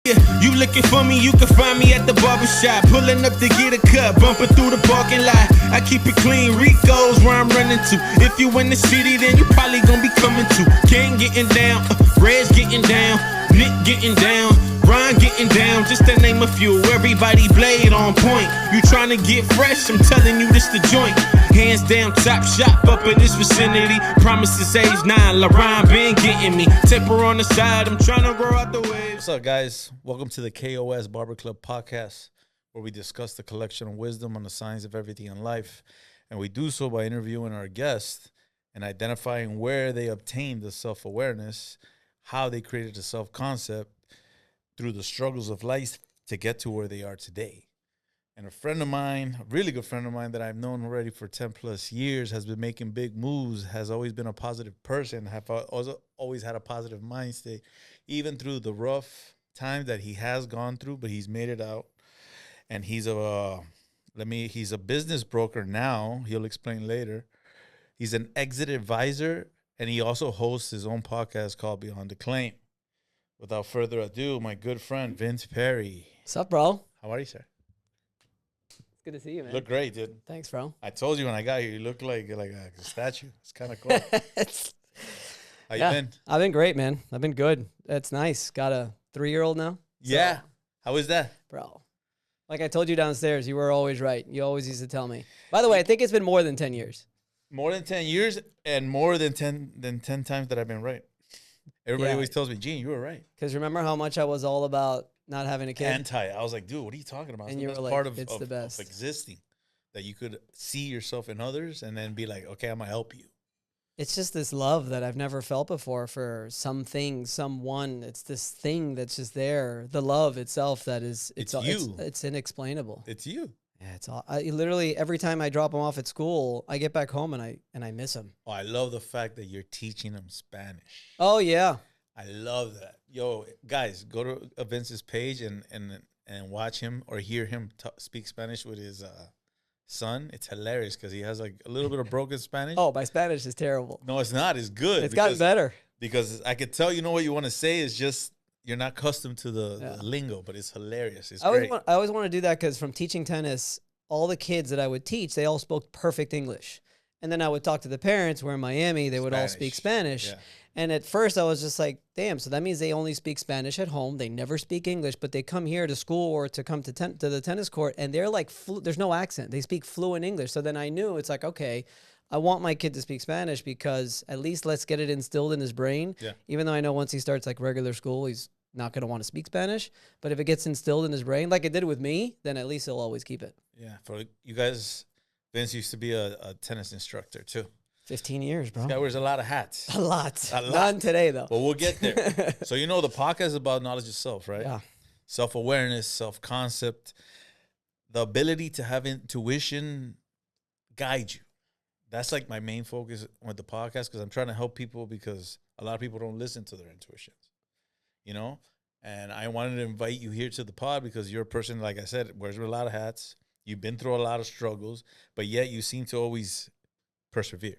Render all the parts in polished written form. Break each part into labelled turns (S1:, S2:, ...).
S1: Yeah, you looking for me, you can find me at the barbershop. Pulling up to get a cut, bumping through the parking lot. I keep it clean, Rico's where I'm running to. If you in the city, then you probably gonna be coming to. King getting down, Red's getting down, Nick getting down, Ron getting down, just to name a few. Everybody blade on point. You trying to get fresh, I'm telling you this the joint. Hands down, top shop up in this vicinity. Promises age 9, LaRon been getting me. Temper on the side, I'm trying to grow out the way.
S2: What's up, guys? Welcome to the K.O.S. Barber Club podcast, where we discuss the collection of wisdom on the science of everything in life. And we do so by interviewing our guests and identifying where they obtained the self-awareness, how they created the self-concept through the struggles of life to get to where they are today. And a friend of mine, a really good friend of mine that I've known already for 10 plus years, has been making big moves, has always been a positive person, have also always had a positive mind state, even through the rough time that he has gone through, but he's made it out. And he's a business broker now. He'll explain later. He's an exit advisor, and he also hosts his own podcast called Beyond the Claim. Without further ado, my good friend, Vince Perri.
S3: What's up, bro?
S2: How are you, sir?
S3: It's good to see you, man.
S2: Look great, dude.
S3: Thanks, bro.
S2: I told you when I got here, you look like a statue. It's kind of cool. How you been?
S3: I've been great, man. I've been good. It's nice. Got a 3-year-old now.
S2: Yeah. How is that?
S3: Bro, like I told you downstairs, you were always right. You always used to tell me. By the way, I think it's been more than 10 years.
S2: More than 10 years and more than 10 times that I've been right. Everybody always tells me, Gene, you were right.
S3: Because remember how much I was all about not having a kid?
S2: I was like, dude, what are you talking about?
S3: And you were like,
S2: part of,
S3: it's the best.
S2: of existing, that you could see yourself in others and then be like, okay, I'm going to help you.
S3: It's just this love that I've never felt before for something, someone. It's this thing that's just there. The love itself that is,
S2: it's you.
S3: It's inexplainable.
S2: It's you.
S3: Yeah, it's all. I literally every time I drop them off at school, I get back home and I miss them.
S2: Oh, I love the fact that you're teaching them Spanish.
S3: Oh yeah,
S2: I love that. Yo, guys, go to Vince's page and watch him or hear him speak Spanish with his son. It's hilarious because he has like a little bit of broken Spanish.
S3: Oh, my Spanish is terrible.
S2: No, it's not. It's good.
S3: It's gotten better.
S2: Because I could tell you know what you want to say. It's just you're not accustomed to the lingo, but it's hilarious. It's great.
S3: I always want to do that because from teaching tennis, all the kids that I would teach, they all spoke perfect English. And then I would talk to the parents. We're in Miami. They would all speak Spanish. Yeah. And at first I was just like, damn, so that means they only speak Spanish at home. They never speak English, but they come here to school or to come to the tennis court, and they're like, there's no accent. They speak fluent English. So then I knew it's like, okay, I want my kid to speak Spanish because at least let's get it instilled in his brain. Yeah. Even though I know once he starts like regular school, he's not going to want to speak Spanish. But if it gets instilled in his brain, like it did with me, then at least he'll always keep it.
S2: Yeah. For you guys, Vince used to be a tennis instructor too.
S3: 15 years, bro.
S2: This guy wears a lot of hats.
S3: A lot. None today, though.
S2: But we'll get there. So, you know, the podcast is about knowledge of self, right?
S3: Yeah.
S2: Self-awareness, self-concept, the ability to have intuition guide you. That's like my main focus with the podcast because I'm trying to help people because a lot of people don't listen to their intuitions, you know? And I wanted to invite you here to the pod because you're a person, like I said, wears a lot of hats. You've been through a lot of struggles, but yet you seem to always persevere.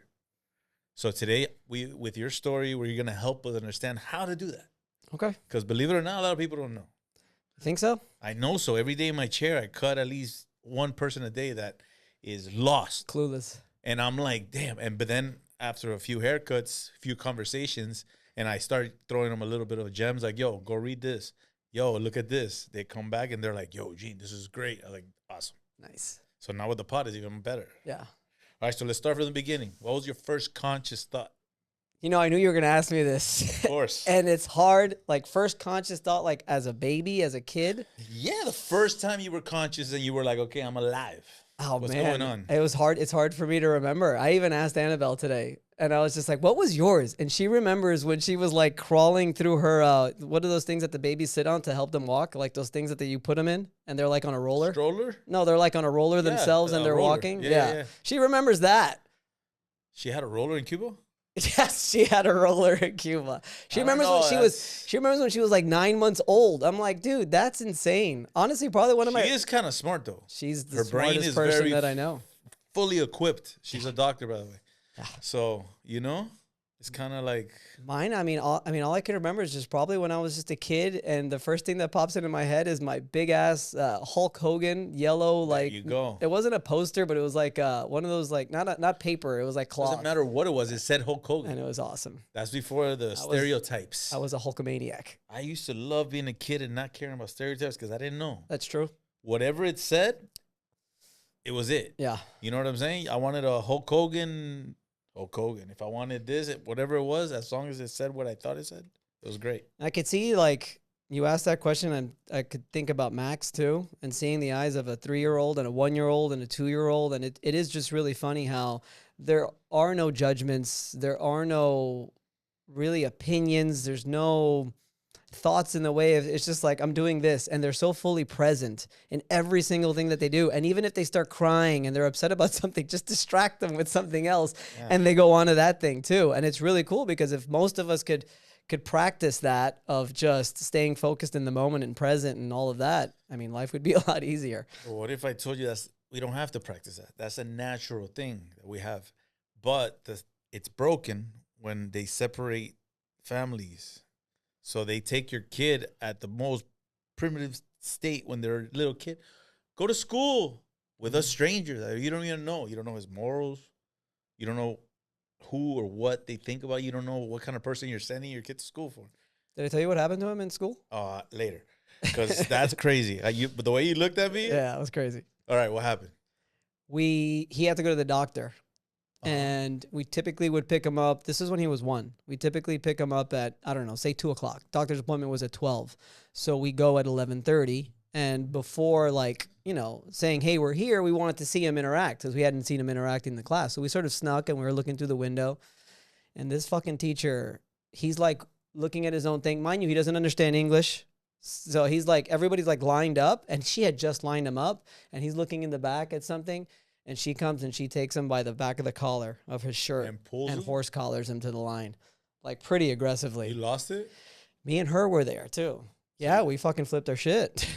S2: So today, with your story, we're going to help us understand how to do that.
S3: Okay.
S2: Because believe it or not, a lot of people don't know.
S3: You think so?
S2: I know so. Every day in my chair, I cut at least one person a day that is lost.
S3: Clueless.
S2: And I'm like, damn. But then after a few haircuts, a few conversations, and I start throwing them a little bit of gems like, yo, go read this. Yo, look at this. They come back and they're like, yo, Gene, this is great. I'm like, awesome.
S3: Nice.
S2: So now with the pod, it's even better.
S3: Yeah.
S2: All right, so let's start from the beginning. What was your first conscious thought?
S3: You know, I knew you were going to ask me this.
S2: Of course.
S3: And it's hard, like first conscious thought, like as a baby, as a kid.
S2: Yeah, the first time you were conscious and you were like, okay, I'm alive.
S3: Oh,
S2: What's
S3: man.
S2: going on?
S3: It was hard. It's hard for me to remember. I even asked Annabelle today, and I was just like, what was yours? And she remembers when she was like crawling through her, what are those things that the babies sit on to help them walk? Like those things that you put them in, and they're like on a roller?
S2: Stroller?
S3: No, they're like on a roller themselves, and they're walking. Yeah. She remembers that.
S2: She had a roller in Cuba?
S3: Yes, she had a roller in Cuba. She remembers when she remembers when she was like 9 months old. I'm like, dude, that's insane. Honestly, probably one of my.
S2: She is kind of smart though.
S3: She's the smartest person that I know.
S2: Fully equipped. She's a doctor, by the way. So you know, It's kind of like
S3: mine. All I can remember is just probably when I was just a kid, and the first thing that pops into my head is my big ass Hulk Hogan yellow. Like,
S2: there you go.
S3: It wasn't a poster, but it was like one of those, like not paper. It was like cloth.
S2: Doesn't matter what it was. It said Hulk Hogan,
S3: and it was awesome.
S2: That's before the stereotypes.
S3: I was a Hulkamaniac.
S2: I used to love being a kid and not caring about stereotypes because I didn't know.
S3: That's true.
S2: Whatever it said, it was it.
S3: Yeah.
S2: You know what I'm saying? I wanted a Hulk Hogan. If I wanted this, whatever it was, as long as it said what I thought it said, it was great.
S3: I could see, like, you asked that question, and I could think about Max too, and seeing the eyes of a 3-year-old and a 1-year-old and a 2-year-old. And it is just really funny how there are no judgments. There are no really opinions. There's no thoughts in the way of, it's just like, I'm doing this, and they're so fully present in every single thing that they do. And even if they start crying and they're upset about something, just distract them with something else, and they go on to that thing too. And it's really cool, because if most of us could practice that of just staying focused in the moment and present and all of that, I mean, life would be a lot easier.
S2: Well, what if I told you we don't have to practice that? That's a natural thing that we have, but it's broken when they separate families. So they take your kid at the most primitive state when they're a little kid. Go to school with a stranger that you don't even know. You don't know his morals. You don't know who or what they think about. You don't know what kind of person you're sending your kid to school for.
S3: Did I tell you what happened to him in school?
S2: Later, because that's crazy. But the way you looked at me.
S3: Yeah, it was crazy.
S2: All right, what happened?
S3: He had to go to the doctor. And we typically would pick him up. This is when he was 1. We typically pick him up at, I don't know, say 2 o'clock. Doctor's appointment was at 12. So we go at 11:30. And before, like, you know, saying, hey, we're here, we wanted to see him interact, because we hadn't seen him interacting in the class. So we sort of snuck, and we were looking through the window. And this fucking teacher, he's like looking at his own thing. Mind you, he doesn't understand English. So he's like, everybody's like lined up, and she had just lined him up, and he's looking in the back at something. And she comes and she takes him by the back of the collar of his shirt and horse collars him to the line, like, pretty aggressively.
S2: You lost it?
S3: Me and her were there too. Yeah, we fucking flipped our shit.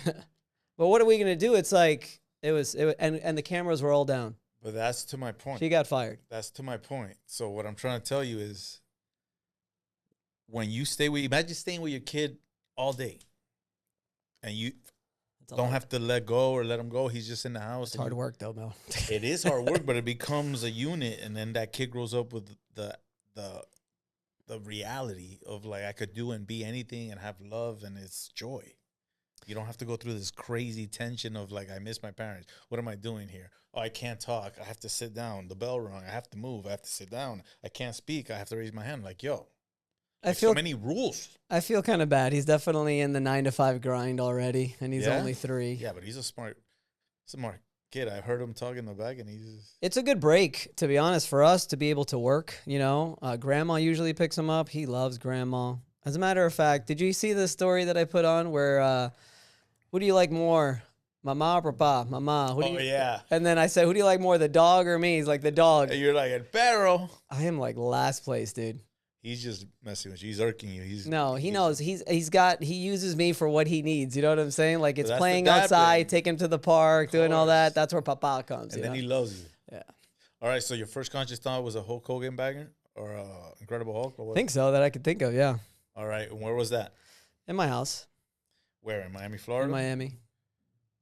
S3: But what are we gonna do? It's like and the cameras were all down.
S2: But that's to my point.
S3: She got fired.
S2: That's to my point. So what I'm trying to tell you is, when you imagine staying with your kid all day, and you don't have to let go or let him go. He's just in the house.
S3: It's hard work, though, Mel.
S2: It is hard work, but it becomes a unit, and then that kid grows up with the reality of, like, I could do and be anything and have love, and it's joy. You don't have to go through this crazy tension of, like, I miss my parents. What am I doing here? Oh, I can't talk. I have to sit down. The bell rung. I have to move. I have to sit down. I can't speak. I have to raise my hand. Like, yo.
S3: I feel
S2: so many rules.
S3: I feel kind of bad. He's definitely in the 9-to-5 grind already, and he's only 3.
S2: Yeah, but he's a smart kid. I heard him talk in the back, and
S3: It's a good break, to be honest, for us to be able to work. You know, grandma usually picks him up. He loves grandma. As a matter of fact, did you see the story that I put on where who do you like more, mama or papa? Mama.
S2: Yeah.
S3: And then I said, who do you like more, the dog or me? He's like, the dog.
S2: And you're like, El perro.
S3: I am like last place, dude.
S2: He's just messing with you. He's irking you.
S3: He knows. He uses me for what he needs. You know what I'm saying? Like, it's playing outside, take him to the park, doing all that. That's where Papa comes.
S2: And then he loves you.
S3: Yeah.
S2: All right. So your first conscious thought was a Hulk Hogan bagger or Incredible Hulk? Or what?
S3: I think so, that I could think of. Yeah.
S2: All right. And where was that?
S3: In my house.
S2: Where, in Miami, Florida?
S3: In Miami.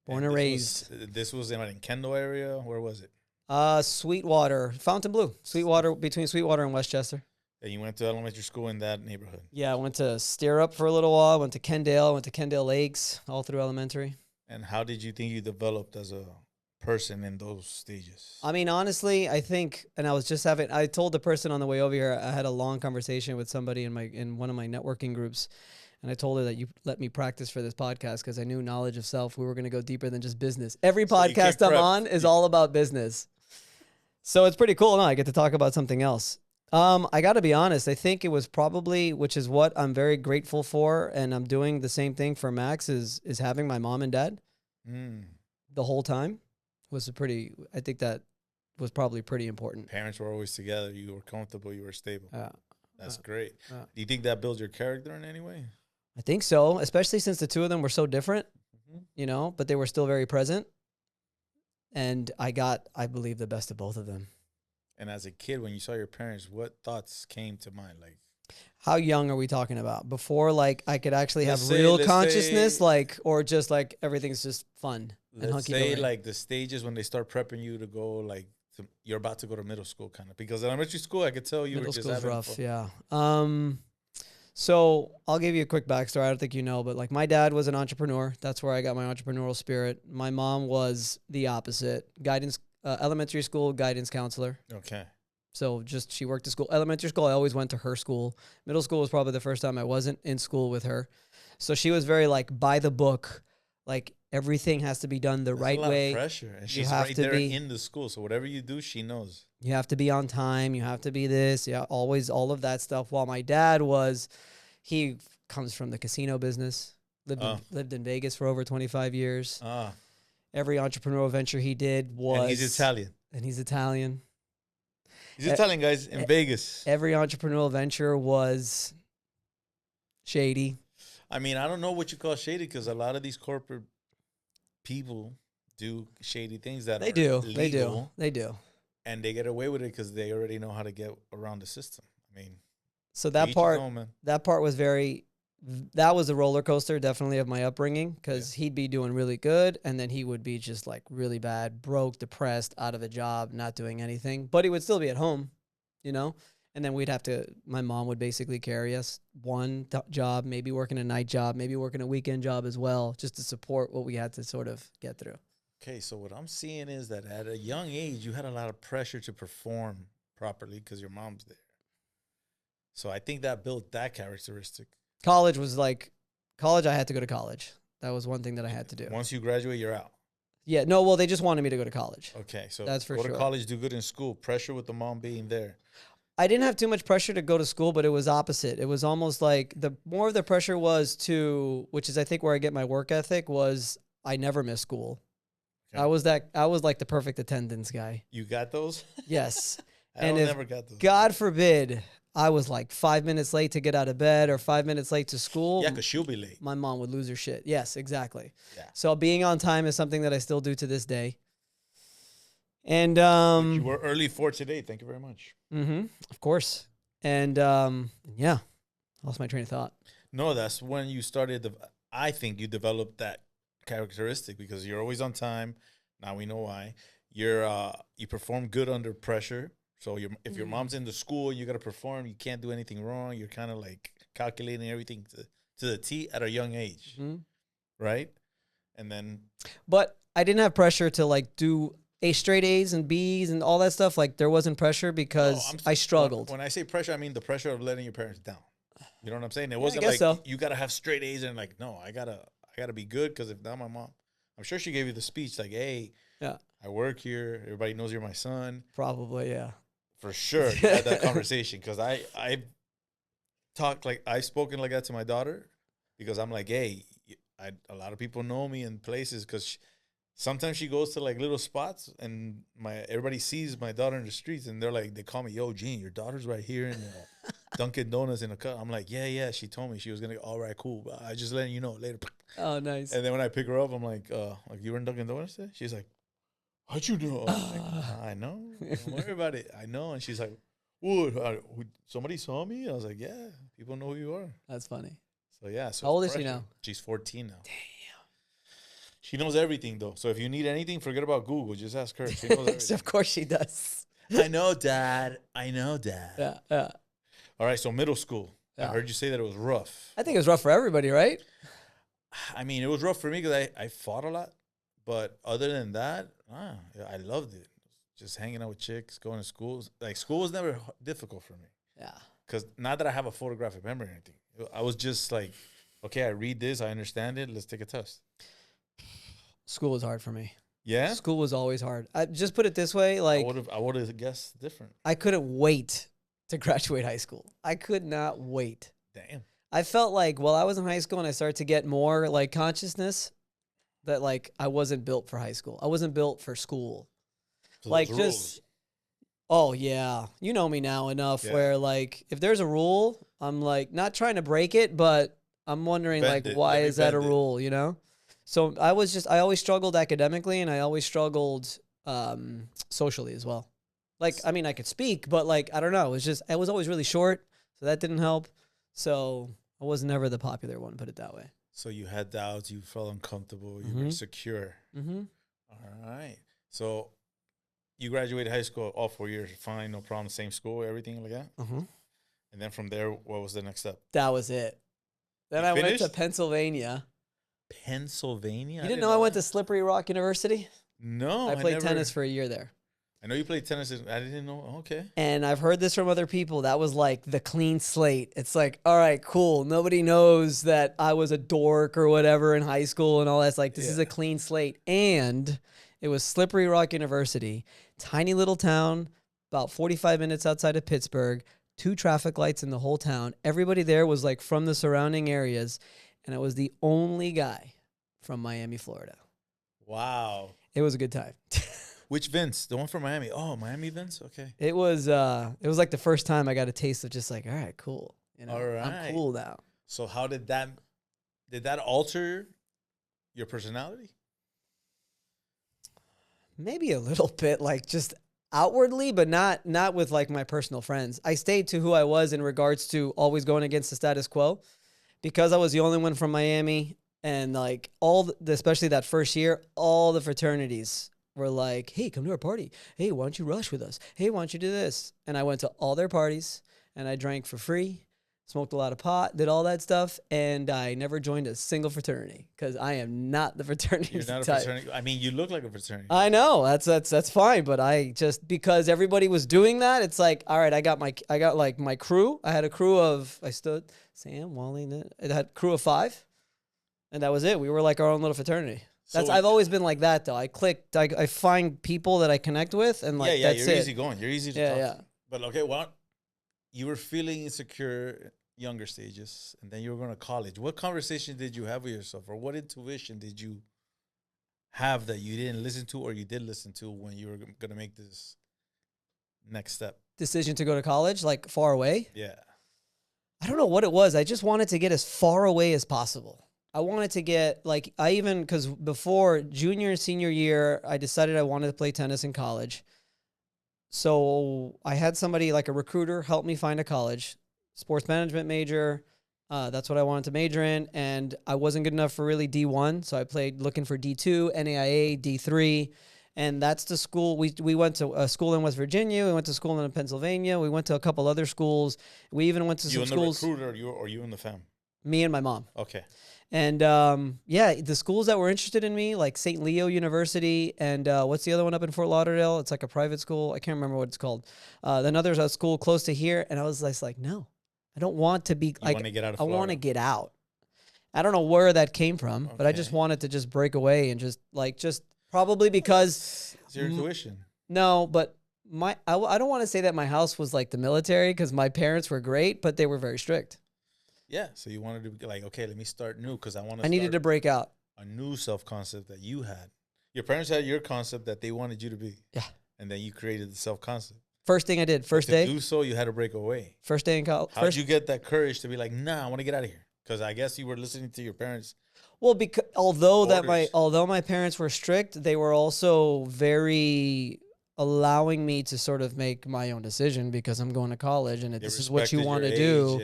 S3: Born and raised.
S2: This was in Kendall area. Where was it?
S3: Sweetwater, Fontainebleau, Sweetwater, between Sweetwater and Westchester.
S2: And you went to elementary school in that neighborhood?
S3: Yeah, I went to Stirrup for a little while. Went to Kendale. Went to Kendale Lakes all through elementary.
S2: And how did you think you developed as a person in those stages?
S3: I mean, honestly, I think, and I told the person on the way over here, I had a long conversation with somebody in one of my networking groups. And I told her that you let me practice for this podcast because I knew knowledge of self. We were going to go deeper than just business. Every podcast I'm on is all about business. So it's pretty cool. No, I get to talk about something else. I got to be honest. I think it was probably, which is what I'm very grateful for, and I'm doing the same thing for Max, is having my mom and dad the whole time. I think that was probably pretty important.
S2: Parents were always together. You were comfortable. You were stable. That's great. Do you think that builds your character in any way?
S3: I think so, especially since the two of them were so different, you know, but they were still very present. And I believe, the best of both of them.
S2: And as a kid, when you saw your parents, what thoughts came to mind? Like,
S3: how young are we talking about? Before, like, I could actually have
S2: let's say-
S3: real
S2: let's
S3: consciousness,
S2: say-
S3: like, or just like everything's just fun and
S2: let's
S3: hunky
S2: say
S3: dory.
S2: like the stages when they start prepping you to go like you're about to go to middle school, kind of, because elementary school I could tell you
S3: Middle
S2: were just
S3: school's
S2: having
S3: rough,
S2: fun.
S3: yeah. So I'll give you a quick backstory. I don't think you know, but like my dad was an entrepreneur. That's where I got my entrepreneurial spirit. My mom was the opposite, guidance, elementary school guidance counselor.
S2: Okay.
S3: So just she worked at school. Elementary school, I always went to her school. Middle school was probably the first time I wasn't in school with her. So she was very like by the book, like everything has to be done the
S2: That's
S3: right
S2: a lot
S3: way.
S2: of pressure, and
S3: You
S2: she's
S3: have
S2: right
S3: to
S2: there
S3: be-
S2: in the school, so whatever you do, she knows.
S3: You have to be on time. You have to be this. Yeah, always all of that stuff. While my dad he comes from the casino business. Lived in Vegas for over 25 years. Every entrepreneurial venture he did was.
S2: And he's Italian.
S3: And he's Italian.
S2: He's Italian, guys, in Vegas.
S3: Every entrepreneurial venture was shady.
S2: I mean, I don't know what you call shady, because a lot of these corporate people do shady things that
S3: They
S2: are
S3: do.
S2: legal,
S3: They do.
S2: and they get away with it because they already know how to get around the system. I mean,
S3: So that
S2: each his
S3: part,
S2: own, man.
S3: that part was that was a roller coaster, definitely, of my upbringing, because he'd be doing really good, and then he would be just like really bad, broke, depressed, out of a job, not doing anything, but he would still be at home, you know? And then my mom would basically carry us one job, maybe working a night job, maybe working a weekend job as well, just to support what we had to sort of get through.
S2: Okay, so what I'm seeing is that at a young age, you had a lot of pressure to perform properly because your mom's there. So I think that built that characteristic.
S3: College, I had to go to college. That was one thing that I had to do.
S2: Once you graduate, you're out.
S3: Yeah, no, well, they just wanted me to go to college.
S2: Okay, so
S3: That's for
S2: go to
S3: sure.
S2: college, do good in school. Pressure with the mom being there.
S3: I didn't have too much pressure to go to school, but it was opposite. It was almost like more of the pressure was which is I think where I get my work ethic, was I never missed school.
S2: Okay.
S3: I was like the perfect attendance guy.
S2: You got those?
S3: Yes.
S2: I never got those.
S3: God forbid I was like 5 minutes late to get out of bed or 5 minutes late to school.
S2: Yeah, because she'll be late.
S3: My mom would lose her shit. Yes, exactly.
S2: Yeah.
S3: So being on time is something that I still do to this day. And
S2: You were early for today. Thank you very much.
S3: of course. And yeah, lost my train of thought.
S2: No, that's when you started. I think you developed that characteristic because you're always on time. Now we know why. You perform good under pressure. So if your mom's in the school and you got to perform, you can't do anything wrong. You're kind of like calculating everything to the T at a young age, right? And then,
S3: but I didn't have pressure to like do straight A's and B's and all that stuff. Like there wasn't pressure because I struggled.
S2: When I say pressure, I mean the pressure of letting your parents down. You know what I'm saying? It wasn't
S3: guess
S2: like
S3: so.
S2: you gotta have straight A's and like, no, I gotta be good because if not, my mom, I'm sure she gave you the speech like, hey,
S3: Yeah,
S2: I work here. Everybody knows you're my son.
S3: probably. Yeah.
S2: For sure, you had that conversation because I've spoken like that to my daughter because I'm like, hey, a lot of people know me in places because sometimes she goes to like little spots and everybody sees my daughter in the streets and they call me, yo, Gene, your daughter's right here in Dunkin' Donuts in a cup. I'm like, yeah. She told me she was gonna. All right, cool. But I just letting you know later.
S3: Oh, nice.
S2: And then when I pick her up, I'm like you were in Dunkin' Donuts today? She's like, how'd you know? I'm like, I know. Don't worry about it. I know. And she's like, what? Somebody saw me? I was like, yeah. People know who you are.
S3: That's funny.
S2: So yeah. So
S3: How old is she now?
S2: She's 14 now. Damn. She knows everything though. So if you need anything, forget about Google. Just ask her. She knows everything.
S3: Of course she does.
S2: I know, Dad.
S3: Yeah.
S2: All right. So middle school.
S3: Yeah.
S2: I heard you say that it was rough.
S3: I think it was rough for everybody, right?
S2: I mean, it was rough for me because I fought a lot. But other than that, I loved it. Just hanging out with chicks, going to schools. Like, school was never difficult for me.
S3: Yeah.
S2: Because not that I have a photographic memory or anything. I was just like, okay, I read this. I understand it. Let's take a test.
S3: School was hard for me.
S2: Yeah?
S3: School was always hard. I just put it this way, like
S2: I would have guessed different.
S3: I couldn't wait to graduate high school. I could not wait.
S2: Damn.
S3: I felt like while I was in high school and I started to get more like consciousness that like I wasn't built for high school. I wasn't built for school.
S2: So
S3: Like
S2: those
S3: just
S2: rules.
S3: Oh yeah. You know me now enough where like if there's a rule, I'm like not trying to break it, but I'm wondering
S2: Bend
S3: like
S2: it.
S3: why
S2: Let me
S3: is that a
S2: bend it.
S3: rule, you know? So I always struggled academically and I always struggled socially as well. Like, I mean, I could speak, but like, I don't know. It was just, I was always really short, so that didn't help. So I was never the popular one, put it that way.
S2: So you had doubts, you felt uncomfortable, you were secure. All right. So you graduated high school all 4 years, fine, no problem, same school, everything like that? And then from there, what was the next step?
S3: That was it. Then I went to Pennsylvania.
S2: Pennsylvania?
S3: You didn't know I went to Slippery Rock University?
S2: No.
S3: I played tennis for a year there.
S2: I know you played tennis. I didn't know. Okay.
S3: And I've heard this from other people. That was like the clean slate. It's like, all right, cool. Nobody knows that I was a dork or whatever in high school and all that. It's like, this is a clean slate. And it was Slippery Rock University, tiny little town, about 45 minutes outside of Pittsburgh, 2 traffic lights in the whole town. Everybody there was like from the surrounding areas. And I was the only guy from Miami, Florida.
S2: Wow.
S3: It was a good time.
S2: Which Vince? The one from Miami. Oh, Miami Vince? Okay.
S3: It was like the first time I got a taste of just like, all right, cool. You know,
S2: all right.
S3: I'm cool now.
S2: So how did that alter your personality?
S3: Maybe a little bit, like just outwardly, but not with like my personal friends. I stayed to who I was in regards to always going against the status quo, because I was the only one from Miami, and like especially that first year, all the fraternities were like, hey, come to our party. Hey, why don't you rush with us? Hey, why don't you do this? And I went to all their parties, and I drank for free, smoked a lot of pot, did all that stuff, and I never joined a single fraternity because I am not the fraternity type. You're not a fraternity?
S2: I mean, you look like a fraternity.
S3: I know. That's fine, but I just, because everybody was doing that, it's like, all right, I got like my crew. I had a crew of, Sam, Wally, I had a crew of 5, and that was it. We were like our own little fraternity. I've always been like that, though. I find people that I connect with, and like that's it.
S2: You're easy going. You're easy to talk to. But okay, well, you were feeling insecure younger stages, and then you were going to college. What conversation did you have with yourself, or what intuition did you have that you didn't listen to, or you did listen to when you were going to make this next step? Decision
S3: to go to college, like far away?
S2: Yeah.
S3: I don't know what it was. I just wanted to get as far away as possible. I wanted to get, like, because before junior and senior year, I decided I wanted to play tennis in college. So I had somebody, like a recruiter, help me find a college, sports management major. That's what I wanted to major in. And I wasn't good enough for really D1. So I played looking for D2, NAIA, D3. And that's the school. We went to a school in West Virginia. We went to school in Pennsylvania. We went to a couple other schools. We even went to some schools.
S2: You and the recruiter, or you and the fam?
S3: Me and my mom.
S2: Okay.
S3: And the schools that were interested in me, like St. Leo University, and what's the other one up in Fort Lauderdale? It's like a private school. I can't remember what it's called. Then there's a school close to here, and I was just like, no, I don't want to be. I want to get out of Florida. I want to get out. I don't know where that came from, but I just wanted to just break away and just probably because
S2: it's your intuition.
S3: No, but I don't want to say that my house was like the military, because my parents were great, but they were very strict.
S2: Yeah, so you wanted to be like, okay, let me start new, because I
S3: needed to break out.
S2: A new self-concept that you had. Your parents had your concept that they wanted you to be.
S3: Yeah.
S2: And then you created the self-concept.
S3: First thing I did, first day.
S2: To do so, you had to break away.
S3: First day in college.
S2: How did you get that courage to be like, nah, I want to get out of here? Because I guess you were listening to your parents.
S3: Well, because although my parents were strict, they were also very allowing me to sort of make my own decision, because I'm going to college, and this is what you want to do.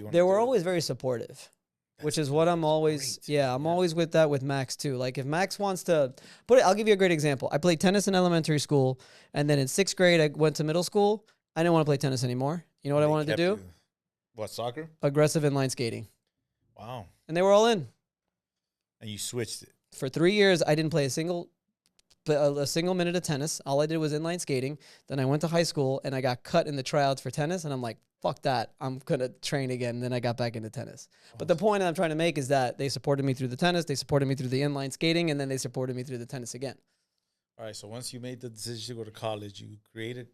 S3: They were always very supportive, which is what I'm always, I'm always with that with Max too. Like if Max wants to I'll give you a great example. I played tennis in elementary school, and then in 6th grade, I went to middle school. I didn't want to play tennis anymore. You know what I wanted to do?
S2: What, soccer?
S3: Aggressive inline skating.
S2: Wow.
S3: And they were all in.
S2: And you switched it.
S3: For 3 years, I didn't play a single minute of tennis. All I did was inline skating. Then I went to high school, and I got cut in the tryouts for tennis, and I'm like, fuck that. I'm going to train again. And then I got back into tennis. Awesome. But the point I'm trying to make is that they supported me through the tennis, they supported me through the inline skating, and then they supported me through the tennis again. All
S2: right, so once you made the decision to go to college, you created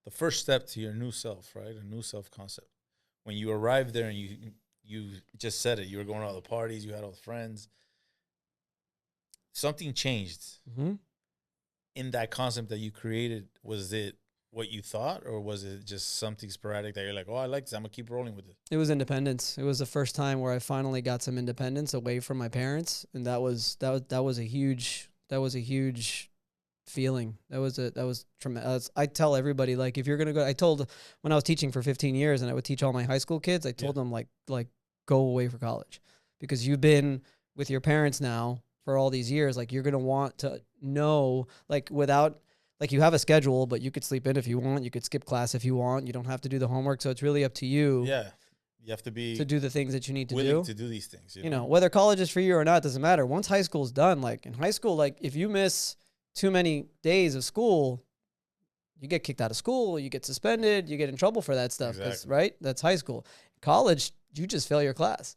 S2: the first step to your new self, right? A new self-concept. When you arrived there, and you just said it, you were going to all the parties, you had all the friends. Something changed.
S3: Mm-hmm.
S2: In that concept that you created. Was it what you thought, or was it just something sporadic that you're like, oh, I like this, I'm gonna keep rolling with it?
S3: It was independence. It was the first time where I finally got some independence away from my parents, and that was a huge feeling. That was tremendous. I tell everybody, like, if you're going to go, I told when I was teaching for 15 years and I would teach all my high school kids, I told them like go away for college because you've been with your parents now for all these years. Like, you're going to want to know, like, without, like, you have a schedule, but you could sleep in if you want. You could skip class if you want. You don't have to do the homework. So it's really up to you.
S2: Yeah. You have to be
S3: to do the things that you need to
S2: willing
S3: do.
S2: to do these things.
S3: You know, whether college is for you or not, doesn't matter. Once high school's done, like in high school, like if you miss too many days of school, you get kicked out of school, you get suspended, you get in trouble for that stuff. Exactly. Right? That's high school. College, you just fail your class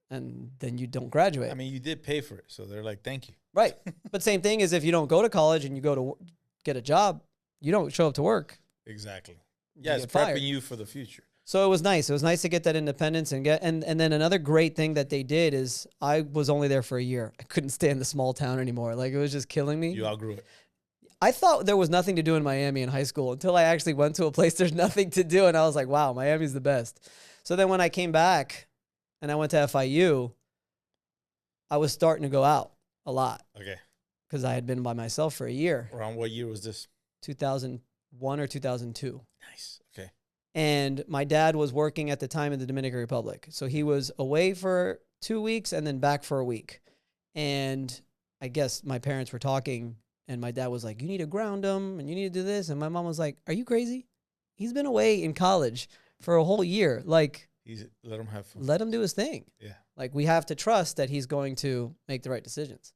S3: and then you don't graduate.
S2: I mean, you did pay for it. So they're like, thank you.
S3: Right. But same thing is if you don't go to college and you go to get a job, you don't show up to work.
S2: Exactly. Yeah, it's prepping you for the future.
S3: So it was nice. It was nice to get that independence and then another great thing that they did is I was only there for a year. I couldn't stand the small town anymore. Like, it was just killing me.
S2: You outgrew it.
S3: I thought there was nothing to do in Miami in high school until I actually went to a place there's nothing to do. And I was like, wow, Miami's the best. So then when I came back and I went to FIU, I was starting to go out a lot.
S2: Okay.
S3: Because I had been by myself for a year.
S2: Around what year was this?
S3: 2001 or 2002.
S2: Nice. Okay.
S3: And my dad was working at the time in the Dominican Republic. So he was away for 2 weeks and then back for a week. And I guess my parents were talking and my dad was like, you need to ground him and you need to do this. And my mom was like, are you crazy? He's been away in college for a whole year. Like,
S2: let him have fun.
S3: Let him do his thing.
S2: Yeah.
S3: Like, we have to trust that he's going to make the right decisions.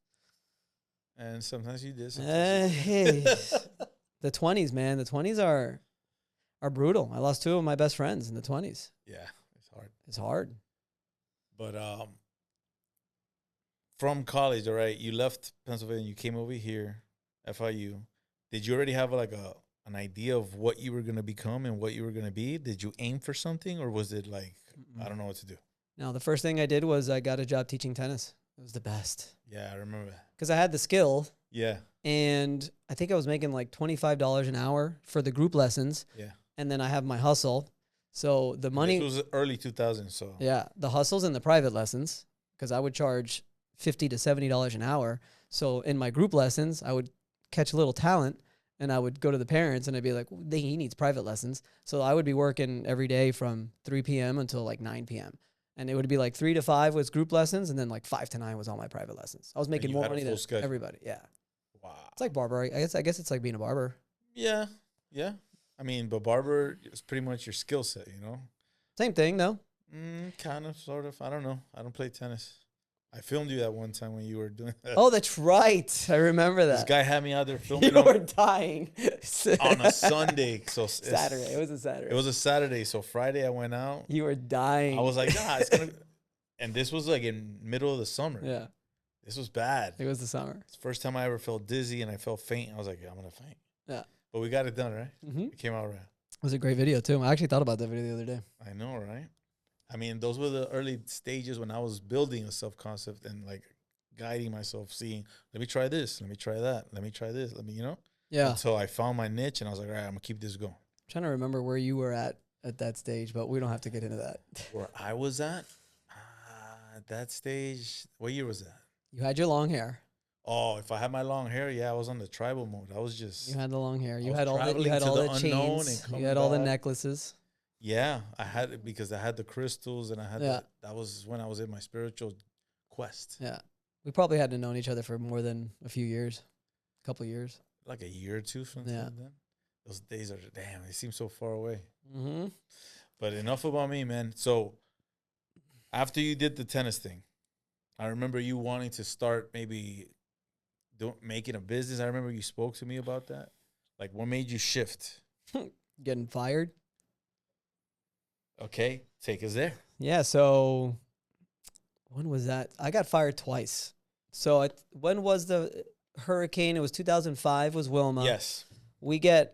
S2: And sometimes you did.
S3: Hey, the 20s, man. The 20s are brutal. I lost 2 of my best friends in the 20s.
S2: Yeah, it's hard.
S3: It's hard.
S2: But from college, all right, you left Pennsylvania, you came over here, FIU. Did you already have an idea of what you were going to become and what you were going to be? Did you aim for something, or was it like, I don't know what to do? No,
S3: the first thing I did was I got a job teaching tennis. It was the best.
S2: Yeah, I remember that.
S3: Because I had the skill.
S2: Yeah.
S3: And I think I was making like $25 an hour for the group lessons.
S2: Yeah.
S3: And then I have my hustle. So the money.
S2: This was early 2000s, so.
S3: Yeah. The hustles and the private lessons, because I would charge $50 to $70 an hour. So in my group lessons, I would catch a little talent and I would go to the parents and I'd be like, he needs private lessons. So I would be working every day from 3 p.m. until like 9 p.m. And it would be like 3 to 5 was group lessons, and then like 5 to 9 was all my private lessons. I was making more money than everybody. Yeah. Wow. It's like barber. I guess it's like being a barber.
S2: Yeah. Yeah. I mean, but barber is pretty much your skill set, you know?
S3: Same thing, though.
S2: Kind of, sort of. I don't know. I don't play tennis. I filmed you that one time when you were doing that.
S3: Oh, that's right. I remember that.
S2: This guy had me out there filming.
S3: You were dying.
S2: On a Sunday. So
S3: Saturday. It was a Saturday.
S2: It was a Saturday. So Friday I went out.
S3: You were dying.
S2: I was like, nah, it's going to. And this was like in middle of the summer.
S3: Yeah.
S2: This was bad.
S3: It was the summer.
S2: It's the first time I ever felt dizzy and I felt faint. I was like, yeah, I'm going to faint.
S3: Yeah.
S2: But we got it done, right?
S3: Mm-hmm.
S2: It came out right.
S3: It was a great video, too. I actually thought about that video the other day.
S2: I know, right? I mean, those were the early stages when I was building a self-concept and like guiding myself, seeing, let me try this, let me try that, let me try this, let me, you know?
S3: Yeah.
S2: Until I found my niche and I was like, all right, I'm going to keep this going.
S3: I'm trying to remember where you were at that stage, but we don't have to get into that.
S2: Where I was at that stage, what year was that?
S3: You had your long hair.
S2: Oh, if I had my long hair, yeah, I was on the tribal mode. I was just.
S3: You had the long hair. You had all the chains. You had all the necklaces.
S2: Yeah, I had it because I had the crystals and I had that was when I was in my spiritual quest.
S3: Yeah. We probably hadn't known each other for more than a few years, a couple of years.
S2: Like a year or two from then. Those days are, damn, they seem so far away.
S3: Mm-hmm.
S2: But enough about me, man. So after you did the tennis thing, I remember you wanting to start maybe making a business. I remember you spoke to me about that. Like, what made you shift?
S3: Getting fired.
S2: Okay, take us there.
S3: Yeah, so when was that? I got fired twice. So when was the hurricane? It was 2005 was Wilma.
S2: Yes.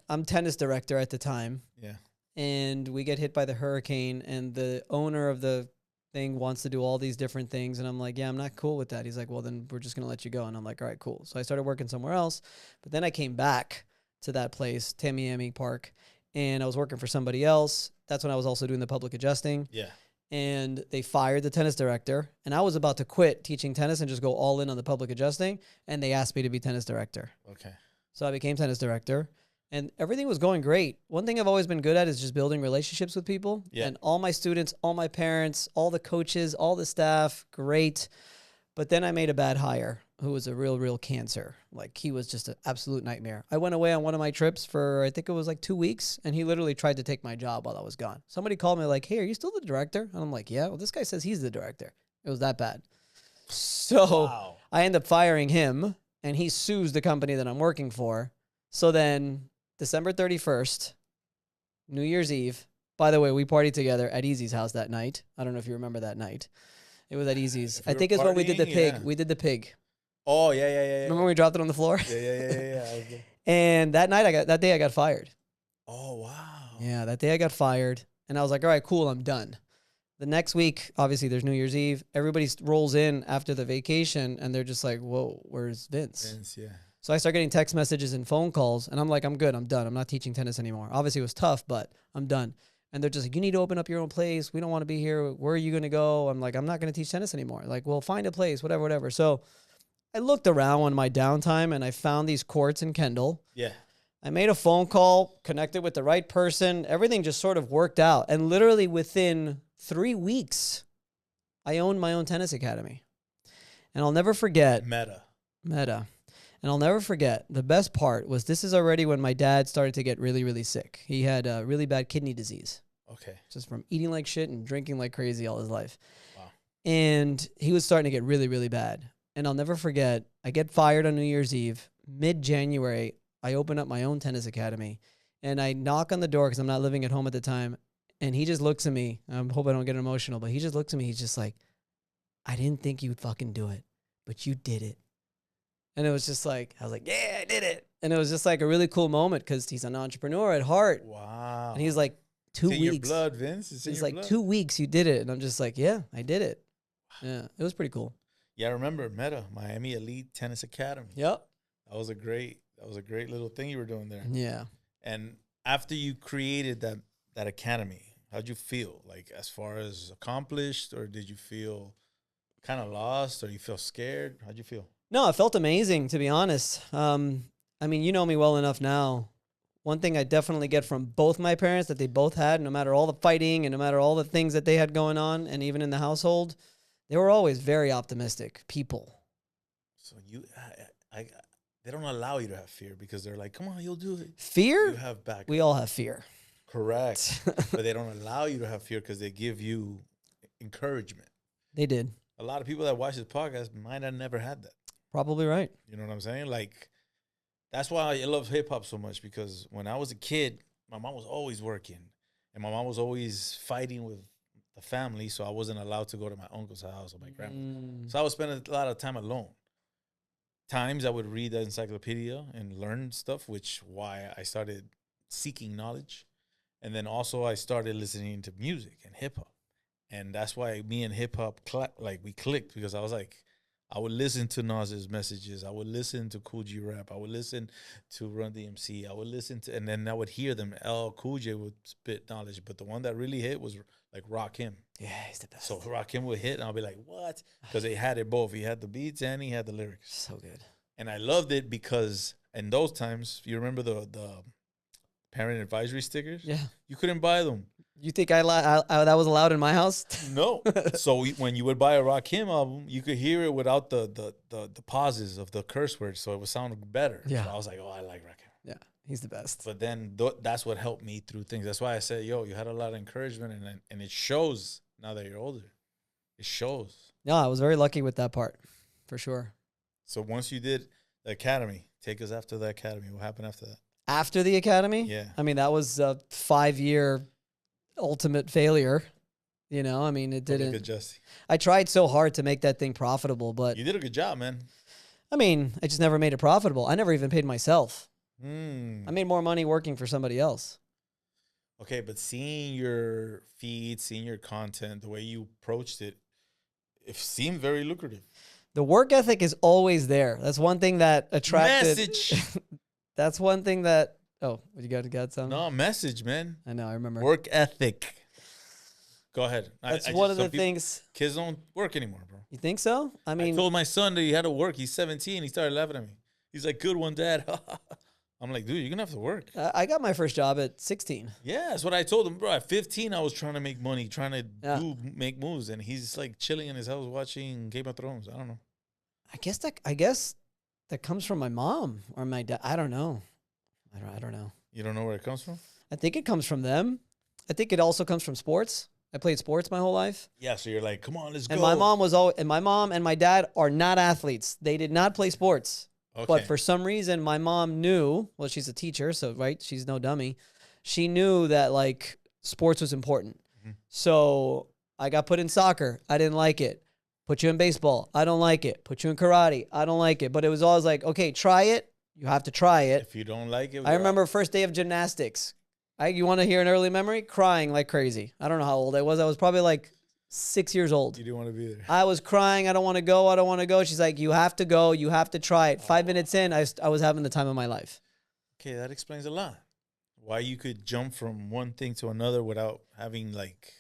S3: I'm tennis director at the time.
S2: Yeah.
S3: And we get hit by the hurricane, and the owner of the thing wants to do all these different things. And I'm like, yeah, I'm not cool with that. He's like, well, then we're just going to let you go. And I'm like, all right, cool. So I started working somewhere else. But then I came back to that place, Tamiami Park, and I was working for somebody else. That's when I was also doing the public adjusting.
S2: Yeah.
S3: And they fired the tennis director. And I was about to quit teaching tennis and just go all in on the public adjusting. And they asked me to be tennis director.
S2: Okay.
S3: So I became tennis director, and everything was going great. One thing I've always been good at is just building relationships with people.
S2: Yeah.
S3: And all my students, all my parents, all the coaches, all the staff, great. But then I made a bad hire who was a real cancer. Like, he was just an absolute nightmare. I went away on one of my trips for, I think it was like 2 weeks, and he literally tried to take my job while I was gone. Somebody called me like, hey, are you still the director? And I'm like, yeah. Well, this guy says he's the director. It was that bad. So I end up firing him, and he sues the company that I'm working for. So then December 31st, New Year's Eve. By the way, we partied together at Easy's house that night. I don't know if you remember that night. It was at Easy's. I think it's when we did the pig. Yeah. We did the pig.
S2: Oh, yeah.
S3: Remember when we dropped it on the floor?
S2: Yeah.
S3: And that day I got fired.
S2: Oh, wow.
S3: Yeah, that day I got fired. And I was like, all right, cool, I'm done. The next week, obviously, there's New Year's Eve. Everybody rolls in after the vacation, and they're just like, whoa, where's Vince?
S2: Vince, yeah.
S3: So I start getting text messages and phone calls, and I'm like, I'm good, I'm done. I'm not teaching tennis anymore. Obviously, it was tough, but I'm done. And they're just like, you need to open up your own place. We don't want to be here. Where are you going to go? I'm like, I'm not going to teach tennis anymore. Like, well, find a place, whatever. So I looked around on my downtime, and I found these courts in Kendall.
S2: Yeah.
S3: I made a phone call, connected with the right person. Everything just sort of worked out. And literally within 3 weeks, I owned my own tennis academy. And I'll never forget.
S2: Meta.
S3: And I'll never forget, the best part was, this is already when my dad started to get really sick. He had a really bad kidney disease.
S2: Okay.
S3: Just from eating like shit and drinking like crazy all his life.
S2: Wow.
S3: And he was starting to get really bad. And I'll never forget, I get fired on New Year's Eve. Mid-January, I open up my own tennis academy. And I knock on the door because I'm not living at home at the time. And he just looks at me. I hope I don't get emotional, but he just looks at me. He's just like, I didn't think you'd fucking do it, but you did it. And it was just like, I was like, yeah, I did it. And it was just like a really cool moment because he's an entrepreneur at heart.
S2: Wow.
S3: And he's like, 2 weeks.
S2: It's in your blood, Vince.
S3: He's like, 2 weeks, you did it. And I'm just like, yeah, I did it. Yeah, it was pretty cool.
S2: Yeah, I remember Meta, Miami Elite Tennis Academy.
S3: Yep.
S2: That was a great little thing you were doing there.
S3: Yeah.
S2: And after you created that academy, how'd you feel? Like, as far as accomplished, or did you feel kind of lost, or you feel scared? How'd you feel?
S3: No, it felt amazing, to be honest. I mean, you know me well enough now. One thing I definitely get from both my parents that they both had, no matter all the fighting and no matter all the things that they had going on, and even in the household, they were always very optimistic people.
S2: So they don't allow you to have fear because they're like, come on, you'll do it.
S3: Fear?
S2: You have back.
S3: We all have fear.
S2: Correct. But they don't allow you to have fear because they give you encouragement.
S3: They did.
S2: A lot of people that watch this podcast might have never had that.
S3: Probably right.
S2: You know what I'm saying? Like, that's why I love hip-hop so much, because when I was a kid, my mom was always working, and my mom was always fighting with the family, so I wasn't allowed to go to my uncle's house or my grandma's. So I was spending a lot of time alone. Times I would read the encyclopedia and learn stuff, which why I started seeking knowledge. And then also I started listening to music and hip-hop. And that's why me and hip-hop, we clicked, because I was like, I would listen to Nas's messages. I would listen to Cool G Rap. I would listen to Run DMC. I would listen to, and then I would hear them. Cool J would spit knowledge, but the one that really hit was like Rakim.
S3: Yeah, he's the best.
S2: So Rakim would hit, and I'll be like, what? Because they had it both. He had the beats and he had the lyrics.
S3: So good. And
S2: I loved it because in those times, you remember the parent advisory stickers?
S3: Yeah.
S2: You couldn't buy them.
S3: You think that was allowed in my house?
S2: No. So when you would buy a Rakim album, you could hear it without the pauses of the curse words, so it would sound better.
S3: Yeah.
S2: So I was like, oh, I like Rakim.
S3: Yeah, he's the best.
S2: But then that's what helped me through things. That's why I said, yo, you had a lot of encouragement, and it shows now that you're older. It shows.
S3: No, I was very lucky with that part, for sure.
S2: So once you did the academy, take us after the academy. What happened after that?
S3: After the academy?
S2: Yeah.
S3: I mean, that was a 5-year ultimate failure. You know, I mean, it didn't.
S2: Good, Jesse.
S3: I tried so hard to make that thing profitable, but
S2: you did a good job, man.
S3: I mean, I just never made it profitable. I never even paid myself. I made more money working for somebody else.
S2: Okay, but seeing your feed, seeing your content, the way you approached it, it seemed very lucrative.
S3: The work ethic is always there. That's one thing that attracted.
S2: Message.
S3: That's one thing that. Oh, you got something?
S2: No, message, man.
S3: I know. I remember.
S2: Work ethic. Go ahead.
S3: That's one of the things.
S2: Kids don't work anymore, bro.
S3: You think so? I mean,
S2: I told my son that he had to work. He's 17. He started laughing at me. He's like, "Good one, Dad." I'm like, dude, you're gonna have to work.
S3: I got my first job at 16.
S2: Yeah, that's what I told him, bro. At 15, I was trying to make money, trying to make moves, and he's like chilling in his house watching Game of Thrones. I don't know. I guess that comes from my mom or my dad. I don't know. I don't know. You don't know where it comes from?
S3: I think it comes from them. I think it also comes from sports. I played sports my whole life.
S2: Yeah, so you're like, come on, let's go.
S3: And my mom and my dad are not athletes. They did not play sports. Okay. But for some reason, my mom knew, well, she's a teacher, so, right, she's no dummy. She knew that, like, sports was important. Mm-hmm. So I got put in soccer. I didn't like it. Put you in baseball. I don't like it. Put you in karate. I don't like it. But it was always like, okay, try it. You have to try it.
S2: If you don't like it.
S3: I remember first day of gymnastics. You want to hear an early memory? Crying like crazy. I don't know how old I was. I was probably like 6 years old.
S2: You didn't want to be there.
S3: I was crying. I don't want to go. I don't want to go. She's like, you have to go. You have to try it. 5 minutes in, I was having the time of my life.
S2: Okay, that explains a lot. Why you could jump from one thing to another without having, like,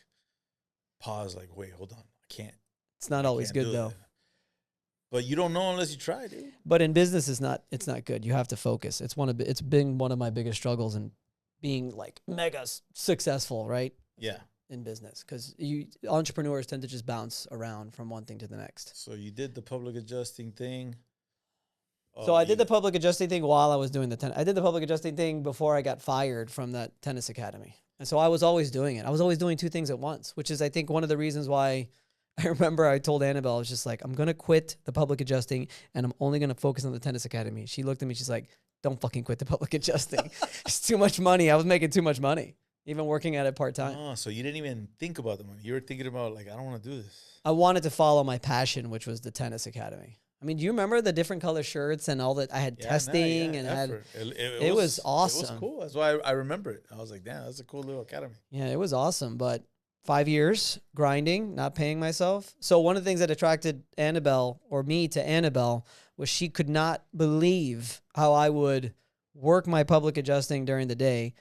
S2: pause, like, wait, hold on. I can't.
S3: It's not always good, though.
S2: But you don't know unless you try, dude.
S3: But in business, it's not good. You have to focus. It's been one of my biggest struggles in being, like, mega successful, right?
S2: Yeah.
S3: In business, because entrepreneurs tend to just bounce around from one thing to the next.
S2: So you did the public adjusting thing.
S3: So I did the public adjusting thing while I was doing the tennis. I did the public adjusting thing before I got fired from that tennis academy. And so I was always doing it. I was always doing two things at once, which is, I think, one of the reasons why I remember I told Annabelle, I was just like, I'm going to quit the public adjusting and I'm only going to focus on the tennis academy. She looked at me. She's like, don't fucking quit the public adjusting. It's too much money. I was making too much money, even working at it part-time.
S2: Oh, so you didn't even think about the money. You were thinking about, like, I don't want to do this.
S3: I wanted to follow my passion, which was the tennis academy. I mean, do you remember the different color shirts and all that? I had testing and it was awesome.
S2: It was cool. That's why I remember it. I was like, damn, that's a cool little academy.
S3: Yeah, it was awesome. But 5 years grinding, not paying myself. So one of the things that attracted Annabelle or me to Annabelle was she could not believe how I would work my public adjusting during the day,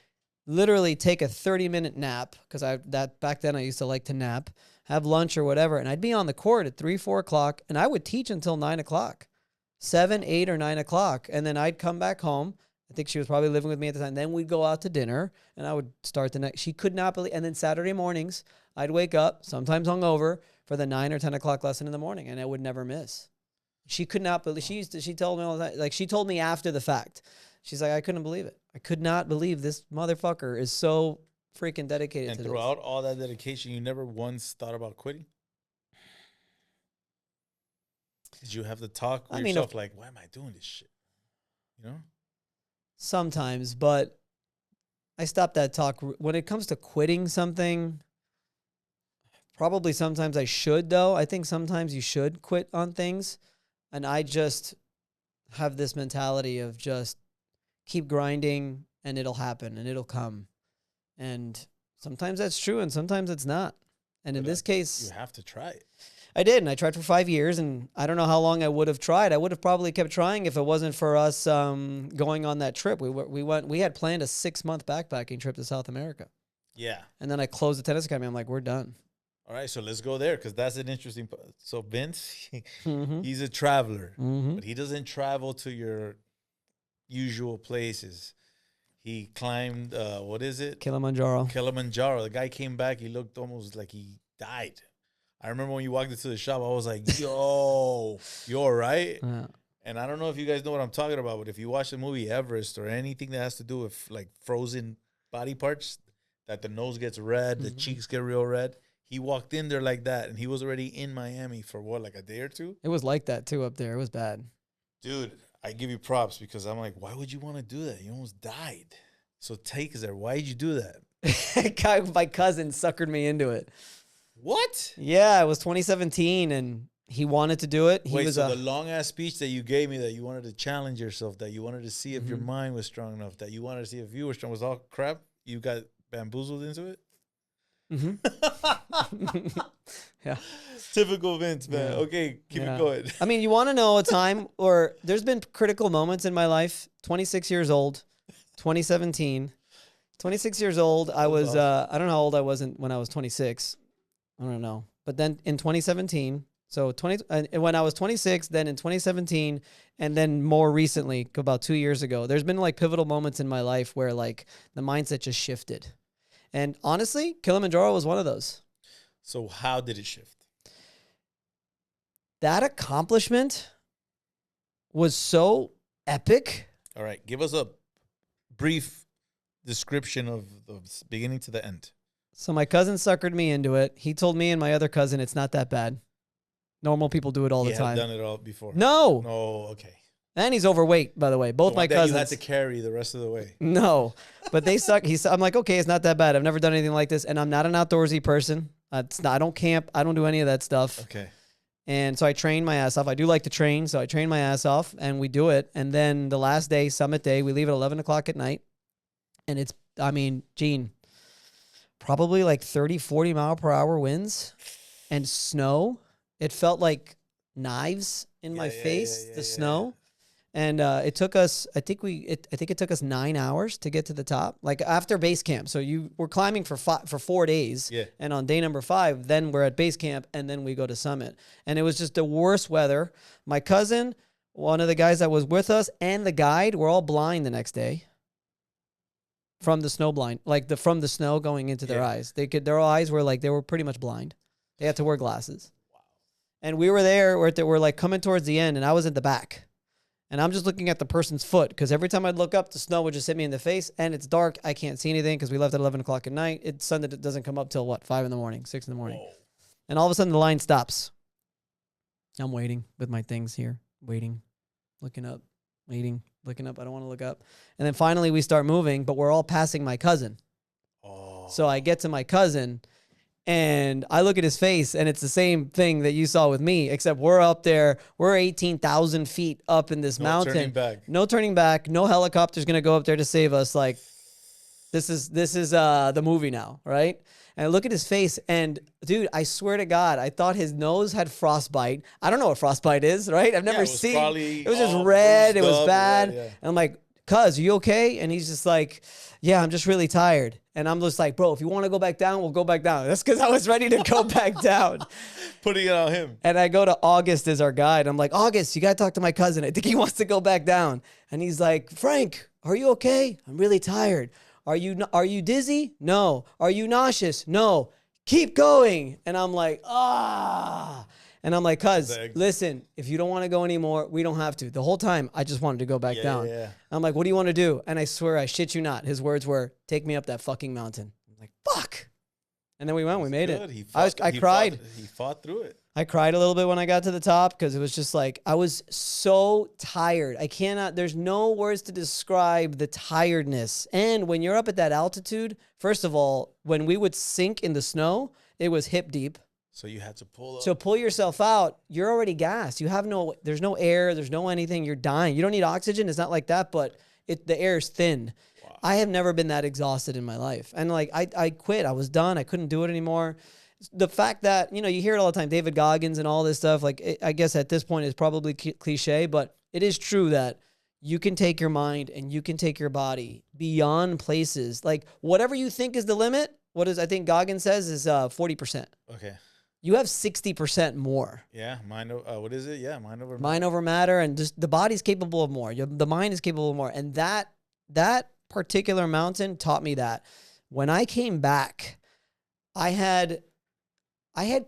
S3: literally take a 30-minute nap, because back then I used to like to nap, have lunch or whatever, and I'd be on the court at 3, 4 o'clock, and I would teach until 9 o'clock, 7, 8, or 9 o'clock, and then I'd come back home. I think she was probably living with me at the time. Then we'd go out to dinner, and I would start the next. She could not believe. And then Saturday mornings, I'd wake up, sometimes hungover, for the 9 or 10 o'clock lesson in the morning, and I would never miss. She could not believe. She told me all that. Like, she told me after the fact. She's like, I couldn't believe it. I could not believe this motherfucker is so freaking dedicated to this.
S2: And throughout all that dedication, you never once thought about quitting? Did you have to talk with yourself, like, why am I doing this shit? You know?
S3: Sometimes, but I stopped that talk. When it comes to quitting something, probably sometimes I should, though. I think sometimes you should quit on things. And I just have this mentality of just keep grinding and it'll happen and it'll come. And sometimes that's true and sometimes it's not. And in this case,
S2: you have to try it.
S3: I did, and I tried for 5 years, and I don't know how long I would have tried. I would have probably kept trying if it wasn't for us going on that trip. We had planned a 6-month backpacking trip to South America.
S2: Yeah.
S3: And then I closed the tennis academy. I'm like, we're done.
S2: All right, so let's go there, because that's an interesting. So Vince, he's a traveler, but he doesn't travel to your usual places. He climbed, what is it?
S3: Kilimanjaro.
S2: The guy came back. He looked almost like he died. I remember when you walked into the shop, I was like, yo, you all right? Yeah. And I don't know if you guys know what I'm talking about, but if you watch the movie Everest or anything that has to do with, like, frozen body parts, that the nose gets red, the cheeks get real red, he walked in there like that, and he was already in Miami for, what, like a day or two?
S3: It was like that, too, up there. It was bad.
S2: Dude, I give you props, because I'm like, why would you want to do that? You almost died. So take us there. Why did you do that?
S3: My cousin suckered me into it.
S2: What?
S3: Yeah, it was 2017, and he wanted to do it.
S2: Wait, so the long-ass speech that you gave me, that you wanted to challenge yourself, that you wanted to see if your mind was strong enough, that you wanted to see if you were strong, was all crap? You got bamboozled into it?
S3: Yeah.
S2: Typical Vince, man. Yeah. Okay, keep it going.
S3: I mean, you want to know a time where there's been critical moments in my life. 26 years old, 2017. 26 years old, I was, I don't know how old I was when I was 26. I don't know. But then in 2017, So when I was 26, then in 2017, and then more recently, about 2 years ago, there's been like pivotal moments in my life where like the mindset just shifted. And honestly, Kilimanjaro was one of those.
S2: So how did it shift?
S3: That accomplishment was so epic.
S2: All right. Give us a brief description of the beginning to the end.
S3: So my cousin suckered me into it. He told me and my other cousin it's not that bad. Normal people do it all the time.
S2: He had done it all before.
S3: No.
S2: No, okay.
S3: And he's overweight, by the way. Both my cousins.
S2: You had to carry the rest of the way.
S3: No, but they suck. I'm like, okay, it's not that bad. I've never done anything like this, and I'm not an outdoorsy person. I don't camp. I don't do any of that stuff.
S2: Okay.
S3: And so I train my ass off. I do like to train, so I train my ass off, and we do it. And then the last day, summit day, we leave at 11 o'clock at night, and it's, Gene, probably like 30, 40 mile per hour winds and snow. It felt like knives in my face, the snow. And it took us, I think it took us 9 hours to get to the top, like after base camp. So we're climbing for 4 days.
S2: Yeah.
S3: And on day number 5, then we're at base camp and then we go to summit. And it was just the worst weather. My cousin, one of the guys that was with us, and the guide were all blind the next day. From the snow blind, like from the snow going into their eyes. Their eyes were like, they were pretty much blind. They had to wear glasses. Wow. And we were there, we're like coming towards the end, and I was at the back. And I'm just looking at the person's foot, because every time I'd look up, the snow would just hit me in the face, and it's dark. I can't see anything because we left at 11 o'clock at night. Sun doesn't come up till 5 in the morning, 6 in the morning. Whoa. And all of a sudden the line stops. I'm waiting with my things here, waiting, looking up, waiting. Looking up. I don't want to look up. And then finally we start moving, but we're all passing my cousin. Oh. So I get to my cousin and I look at his face, and it's the same thing that you saw with me, except we're up there. We're 18,000 feet up in this mountain. No turning back. No helicopter's going to go up there to save us. Like, this is the movie now, right? And I look at his face, and dude, I swear to God, I thought his nose had frostbite. I don't know what frostbite is, right? I've never seen. It was just red. It was bad. Yeah. And I'm like, cuz, are you okay? And he's just like, yeah, I'm just really tired. And I'm just like, bro, if you want to go back down, we'll go back down. That's because I was ready to go back down.
S2: Putting it on him.
S3: And I go to August as our guide. I'm like, August, you got to talk to my cousin. I think he wants to go back down. And he's like, Frank, are you okay? I'm really tired. Are you dizzy? No. Are you nauseous? No. Keep going. And I'm like, And I'm like, cuz, listen, if you don't want to go anymore, we don't have to. The whole time, I just wanted to go back down. Yeah. I'm like, what do you want to do? And I swear, I shit you not, his words were, take me up that fucking mountain. I'm like, fuck. And then we went. We made it. I cried.
S2: He fought through it.
S3: I cried a little bit when I got to the top because it was just like, I was so tired. There's no words to describe the tiredness. And when you're up at that altitude, first of all, when we would sink in the snow, it was hip deep.
S2: So you had to pull up.
S3: So pull yourself out. You're already gassed. There's no air. There's no anything. You're dying. You don't need oxygen. It's not like that, but the air is thin. Wow. I have never been that exhausted in my life. And like, I quit. I was done. I couldn't do it anymore. The fact that, you hear it all the time, David Goggins and all this stuff, like, I guess at this point is probably cliche, but it is true that you can take your mind and you can take your body beyond places. Like, whatever you think is the limit, I think Goggins says is 40%.
S2: Okay.
S3: You have 60% more.
S2: Yeah, what is it? Yeah, mind over matter.
S3: Mind over matter, and just the body's capable of more. The mind is capable of more. And that particular mountain taught me that. When I came back, I had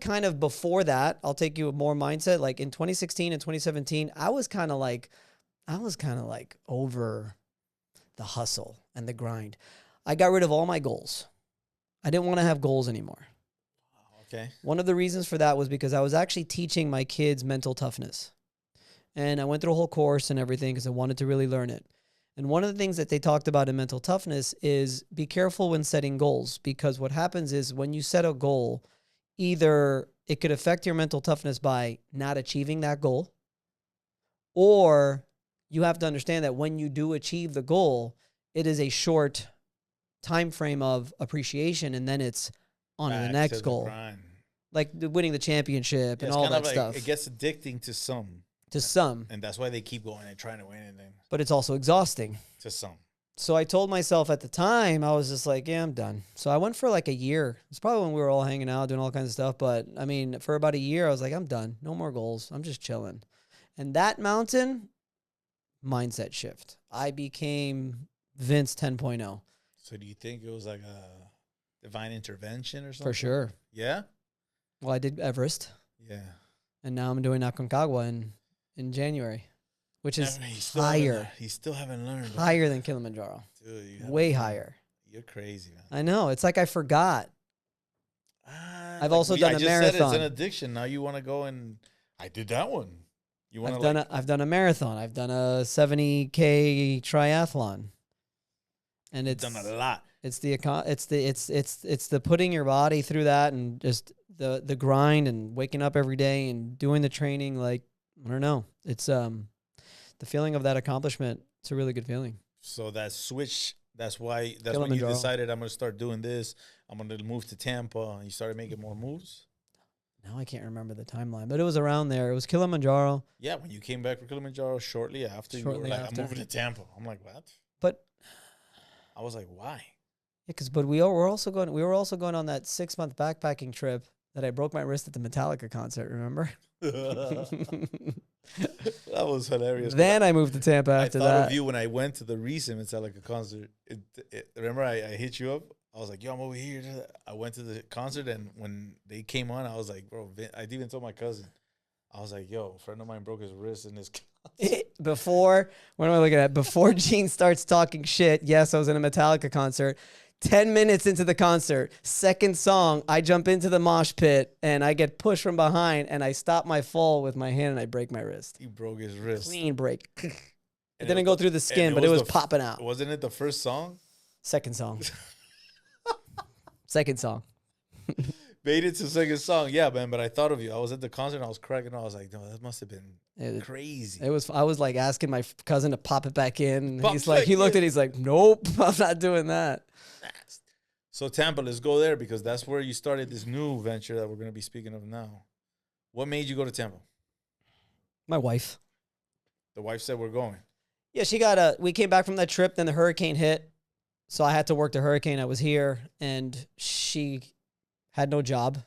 S3: kind of before that, I'll take you a more mindset, like in 2016 and 2017, I was kind of like over the hustle and the grind. I got rid of all my goals. I didn't want to have goals anymore.
S2: Okay.
S3: One of the reasons for that was because I was actually teaching my kids mental toughness. And I went through a whole course and everything because I wanted to really learn it. And one of the things that they talked about in mental toughness is be careful when setting goals, because what happens is when you set a goal, either it could affect your mental toughness by not achieving that goal, or you have to understand that when you do achieve the goal, it is a short time frame of appreciation, and then it's on to the next goal. Like winning the championship and all that stuff.
S2: It gets addicting to some.
S3: To some.
S2: And that's why they keep going and trying to win. But
S3: it's also exhausting.
S2: To some.
S3: So I told myself at the time, I was just like, yeah, I'm done. So I went for like a year. It's probably when we were all hanging out, doing all kinds of stuff. But I mean, for about a year, I was like, I'm done. No more goals. I'm just chilling. And that mountain, mindset shift. I became Vince 10.0.
S2: So do you think it was like a divine intervention or something?
S3: For sure.
S2: Yeah?
S3: Well, I did Everest.
S2: Yeah.
S3: And now I'm doing Aconcagua in January, which is higher.
S2: You still haven't learned.
S3: Higher than Kilimanjaro.
S2: Dude,
S3: way higher.
S2: You're crazy, man.
S3: I know. It's like I forgot. I've also done a marathon. I just said
S2: it's an addiction. Now you want to go and I did that one. You want
S3: I've done a marathon. I've done a 70K triathlon. And it's
S2: done a lot.
S3: It's the putting your body through that and just the grind and waking up every day and doing the training. Like, I don't know. It's the feeling of that accomplishment. It's a really good feeling.
S2: So that switch, that's when you decided I'm going to start doing this. I'm going to move to Tampa, and you started making more moves?
S3: Now I can't remember the timeline, but it was around there. It was Kilimanjaro.
S2: Yeah, when you came back from Kilimanjaro shortly after, you were like, I'm moving to Tampa. I'm like, what?
S3: But
S2: I was like, why?
S3: Yeah, but we were also going on that 6-month backpacking trip that I broke my wrist at the Metallica concert, remember?
S2: That was hilarious.
S3: Then I moved to Tampa after that.
S2: I thought of you when I went to the recent Metallica concert. Remember I hit you up? I was like, yo, I'm over here. I went to the concert, and when they came on, I was like, bro, I even told my cousin. I was like, yo, a friend of mine broke his wrist in this concert.
S3: What am I looking at? Before Gene starts talking shit, yes, I was in a Metallica concert. 10 minutes into the concert, second song, I jump into the mosh pit, and I get pushed from behind, and I stop my fall with my hand, and I break my wrist.
S2: He broke his wrist.
S3: Clean break. It didn't go through the skin, but it was popping out.
S2: Wasn't it the first song?
S3: Second song. Second song.
S2: Made it to second song. Yeah, man, but I thought of you. I was at the concert, and I was cracking. I was like, no, that must have been crazy.
S3: I was like asking my cousin to pop it back in. He looked at it, he's like, nope, I'm not doing that.
S2: So Tampa, let's go there because that's where you started this new venture that we're going to be speaking of now. What made you go to Tampa?
S3: My wife.
S2: The wife said we're going.
S3: Yeah, we came back from that trip, then the hurricane hit. So I had to work the hurricane. I was here, and she had no job.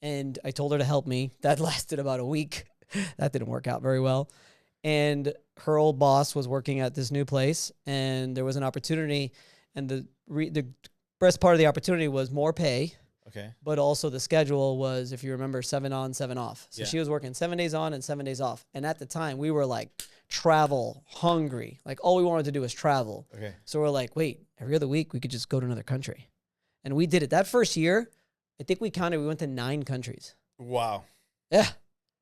S3: And I told her to help me. That lasted about a week. That didn't work out very well. And her old boss was working at this new place, and there was an opportunity. And the best part of the opportunity was more pay.
S2: Okay.
S3: But also the schedule was, if you remember, 7 on, 7 off. So
S2: yeah.
S3: She was working 7 days on and 7 days off. And at the time, we were like travel hungry. Like all we wanted to do was travel.
S2: Okay.
S3: So we're like, wait, every other week we could just go to another country. And we did it. That first year, I think we went to 9 countries.
S2: Wow.
S3: Yeah.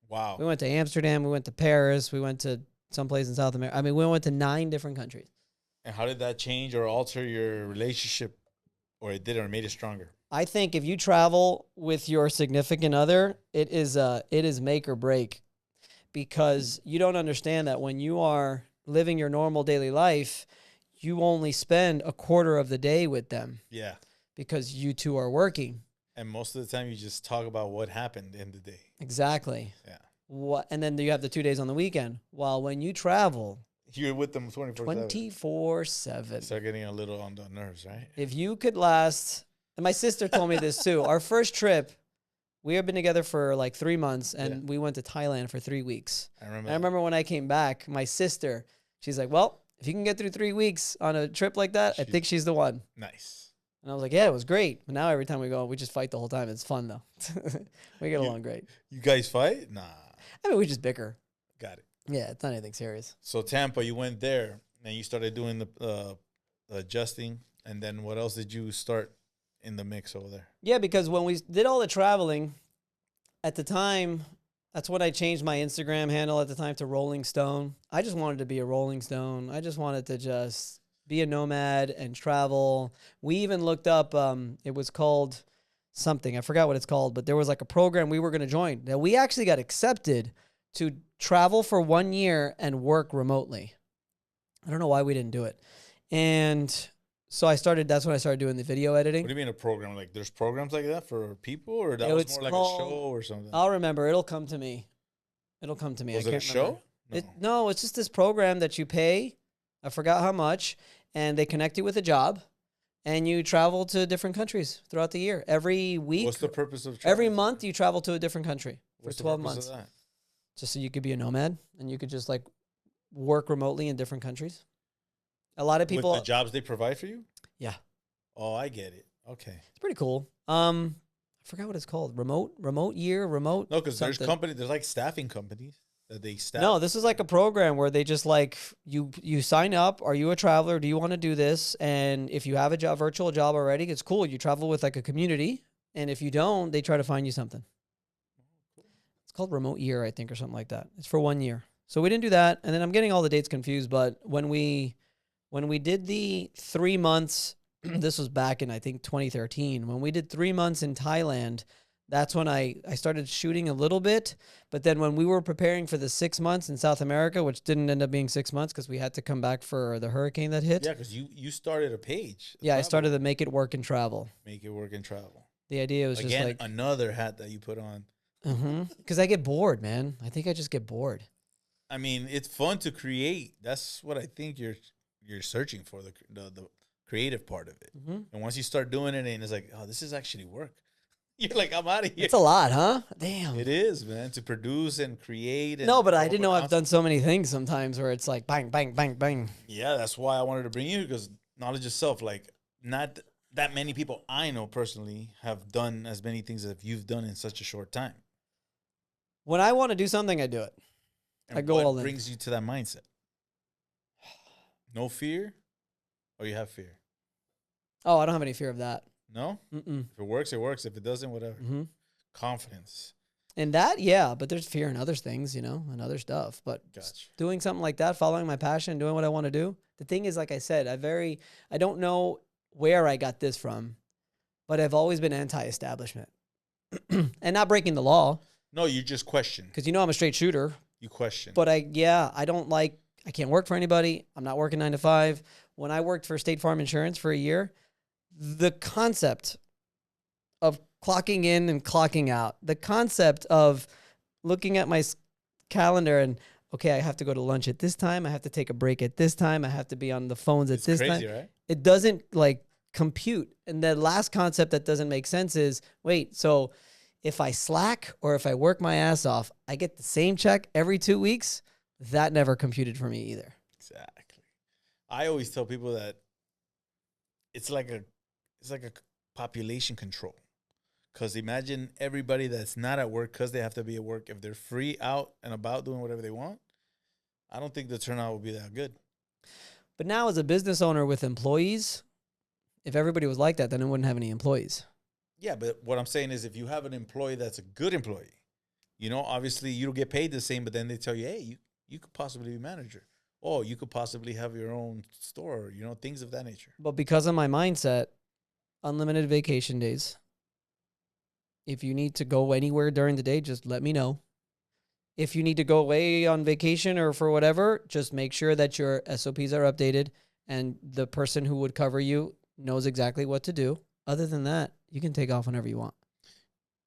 S2: Wow.
S3: We went to Amsterdam. We went to Paris. We went to someplace in South America. I mean, we went to 9 different countries.
S2: And how did that change or alter your relationship, or it did, or made it stronger?
S3: I think if you travel with your significant other, it is make or break, because you don't understand that when you are living your normal daily life, you only spend a quarter of the day with them.
S2: Yeah. Because
S3: you two are working.
S2: And most of the time you just talk about what happened in the day.
S3: Exactly.
S2: Yeah.
S3: And then you have the 2 days on the weekend. While when you travel,
S2: you're with them 24/7.
S3: 24/7.
S2: Start getting a little on the nerves, right?
S3: If you could last, and my sister told me this too. Our first trip, we had been together for like 3 months, and we went to Thailand for 3 weeks. I remember when I came back, my sister, she's like, well, if you can get through 3 weeks on a trip like that, I think she's the one.
S2: Nice.
S3: And I was like, yeah, it was great. But now every time we go, we just fight the whole time. It's fun though. We get along great.
S2: You guys fight? Nah.
S3: I mean, we just bicker.
S2: Got it.
S3: Yeah, it's not anything serious.
S2: So Tampa, you went there, and you started doing the adjusting, and then what else did you start in the mix over there?
S3: Yeah, because when we did all the traveling, at the time, that's when I changed my Instagram handle at the time to Rolling Stone. I just wanted to be a Rolling Stone. I just wanted to just be a nomad and travel. We even looked up, it was called something. I forgot what it's called, but there was like a program we were going to join. Now, we actually got accepted to travel for 1 year and work remotely. I don't know why we didn't do it. And so that's when I started doing the video editing.
S2: What do you mean a program? Like there's programs like that for people, or that was more like a show or something?
S3: I'll remember. It'll come to me. Was
S2: it a show?
S3: No, it's just this program that you pay. I forgot how much. and they connect you with a job, and you travel to different countries throughout the year. Every week.
S2: What's the purpose of
S3: every month you travel to a different country for
S2: What's
S3: 12
S2: the
S3: months.
S2: Of that?
S3: Just so you could be a nomad and you could just like work remotely in different countries. A lot of people.
S2: With the jobs they provide for you?
S3: Yeah.
S2: Oh, I get it. Okay.
S3: It's pretty cool. I forgot what it's called. Remote year.
S2: No, because there's like staffing companies that they staff.
S3: No, this is like a program where they just like you sign up. Are you a traveler? Do you want to do this? And if you have a job, virtual job already, it's cool. You travel with like a community. And if you don't, they try to find you something. It's called remote year, I think, or something like that. It's for 1 year. So we didn't do that. And then I'm getting all the dates confused. But when we did the 3 months, this was back in, I think, 2013. When we did 3 months in Thailand, that's when I started shooting a little bit. But then when we were preparing for the 6 months in South America, which didn't end up being 6 months because we had to come back for the hurricane that hit.
S2: Yeah, because you started a page.
S3: Yeah, I started to Make It Work and Travel.
S2: Make It Work and Travel.
S3: The idea was
S2: Again,
S3: just like
S2: another hat that you put on.
S3: Because I get bored, man. I think I just get bored.
S2: I mean, it's fun to create. That's what I think you're searching for, the creative part of it. And once you start doing it, and it's like, oh, this is actually work. You're like, I'm out of here.
S3: It's a lot, huh? Damn.
S2: It is, man, to produce and create. And
S3: no, but I didn't know I've done so many things sometimes where it's like bang, bang, bang, bang.
S2: Yeah, that's why I wanted to bring you, because knowledge of self, like not that many people I know personally have done as many things as you've done in such a short time.
S3: When I want to do something, I do it.
S2: And
S3: I go all in.
S2: What brings you to that mindset? No fear? Or you have fear?
S3: Oh, I don't have any fear of that.
S2: No?
S3: Mm-mm.
S2: If it works, it works. If it doesn't, whatever. Confidence.
S3: And that, yeah, but there's fear in other things, and other stuff. But doing something like that, following my passion, doing what I want to do. The thing is, like I said, I don't know where I got this from, but I've always been anti-establishment. And not breaking the law.
S2: No, you just question.
S3: Because I'm a straight shooter.
S2: You question.
S3: But I can't work for anybody. I'm not working 9 to 5. When I worked for State Farm Insurance for a year, the concept of clocking in and clocking out, the concept of looking at my calendar and, okay, I have to go to lunch at this time. I have to take a break at this time. I have to be on the phones at this time.
S2: Right?
S3: It doesn't compute. And the last concept that doesn't make sense is, wait, so if I slack or if I work my ass off, I get the same check every 2 weeks. That never computed for me either.
S2: Exactly. I always tell people that it's like a population control. Because imagine everybody that's not at work because they have to be at work. If they're free out and about doing whatever they want, I don't think the turnout will be that good.
S3: But now as a business owner with employees, if everybody was like that, then it wouldn't have any employees.
S2: Yeah, but what I'm saying is if you have an employee that's a good employee, obviously you don't get paid the same, but then they tell you, hey, you could possibly be manager. Oh, you could possibly have your own store, things of that nature.
S3: But because of my mindset, unlimited vacation days. If you need to go anywhere during the day, just let me know. If you need to go away on vacation or for whatever, just make sure that your SOPs are updated and the person who would cover you knows exactly what to do. Other than that, you can take off whenever you want.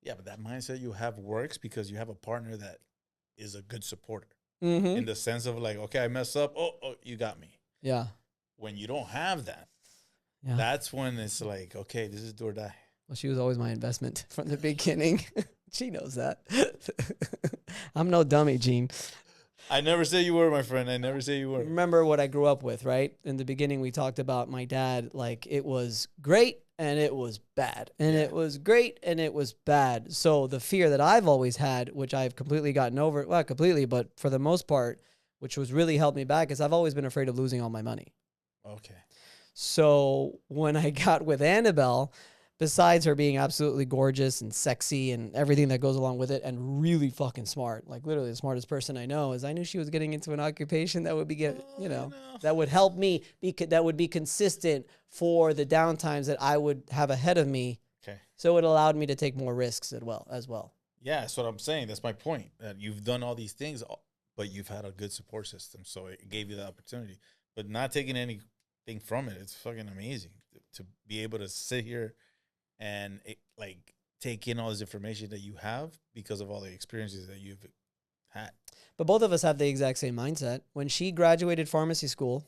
S2: Yeah, but that mindset you have works because you have a partner that is a good supporter. In the sense of like, okay, I mess up. Oh, you got me.
S3: Yeah.
S2: When you don't have that, that's when it's like, okay, this is do or die.
S3: Well, she was always my investment from the beginning. She knows that. I'm no dummy, Gene.
S2: I never say you were, my friend. I never say you were.
S3: Remember what I grew up with, right? In the beginning, we talked about my dad. Like, it was great and it was bad. And it was great and it was bad. So the fear that I've always had, which I've completely gotten over, well, completely, but for the most part, which was really helped me back, is I've always been afraid of losing all my money.
S2: Okay.
S3: So when I got with Annabelle, besides her being absolutely gorgeous and sexy and everything that goes along with it and really fucking smart, like literally the smartest person I know, is I knew she was getting into an occupation that would be, that would help me, that would be consistent for the downtimes that I would have ahead of me.
S2: Okay.
S3: So it allowed me to take more risks as well.
S2: Yeah, that's what I'm saying. That's my point. That you've done all these things, but you've had a good support system. So it gave you the opportunity. But not taking anything from it, it's fucking amazing to be able to sit here and take in all this information that you have because of all the experiences that you've had.
S3: But both of us have the exact same mindset. When she graduated pharmacy school,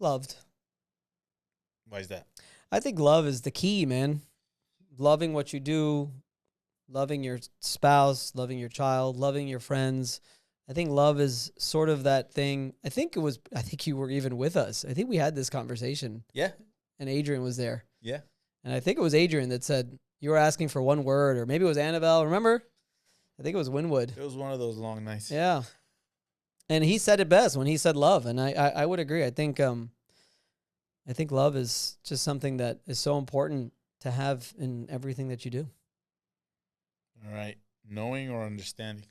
S3: Loved.
S2: Why is that?
S3: I think love is the key, man. Loving what you do, loving your spouse, loving your child, loving your friends. I think love is sort of that thing. I think you were even with us. I think we had this conversation.
S2: Yeah.
S3: And Adrian was there.
S2: Yeah.
S3: And I think it was Adrian that said, you were asking for one word, or maybe it was Annabelle. Remember? I think it was Winwood.
S2: It was one of those long nights.
S3: Yeah. And he said it best when he said love. And I would agree. I think love is just something that is so important to have in everything that you do.
S2: All right. Knowing or understanding?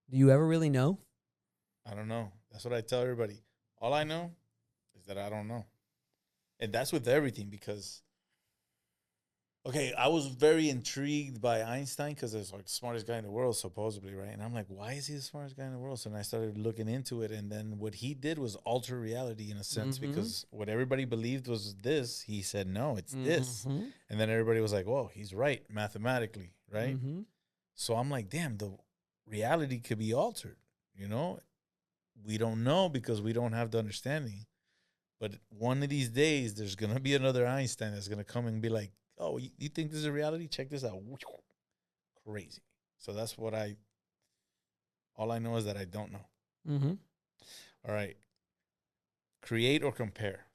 S3: Do you ever really know?
S2: I don't know. That's what I tell everybody. All I know is that I don't know. And that's with everything because, okay, I was very intrigued by Einstein because he's like the smartest guy in the world, supposedly, right? And I'm like, why is he the smartest guy in the world? So then I started looking into it. And then what he did was alter reality in a sense because what everybody believed was this, he said, no, it's this. And then everybody was like, whoa, he's right mathematically, right? So I'm like, damn, the reality could be altered, you know? We don't know because we don't have the understanding. But one of these days, there's going to be another Einstein that's going to come and be like, oh, you think this is a reality? Check this out. Crazy. So that's what all I know is that I don't know. All right. Create or compare?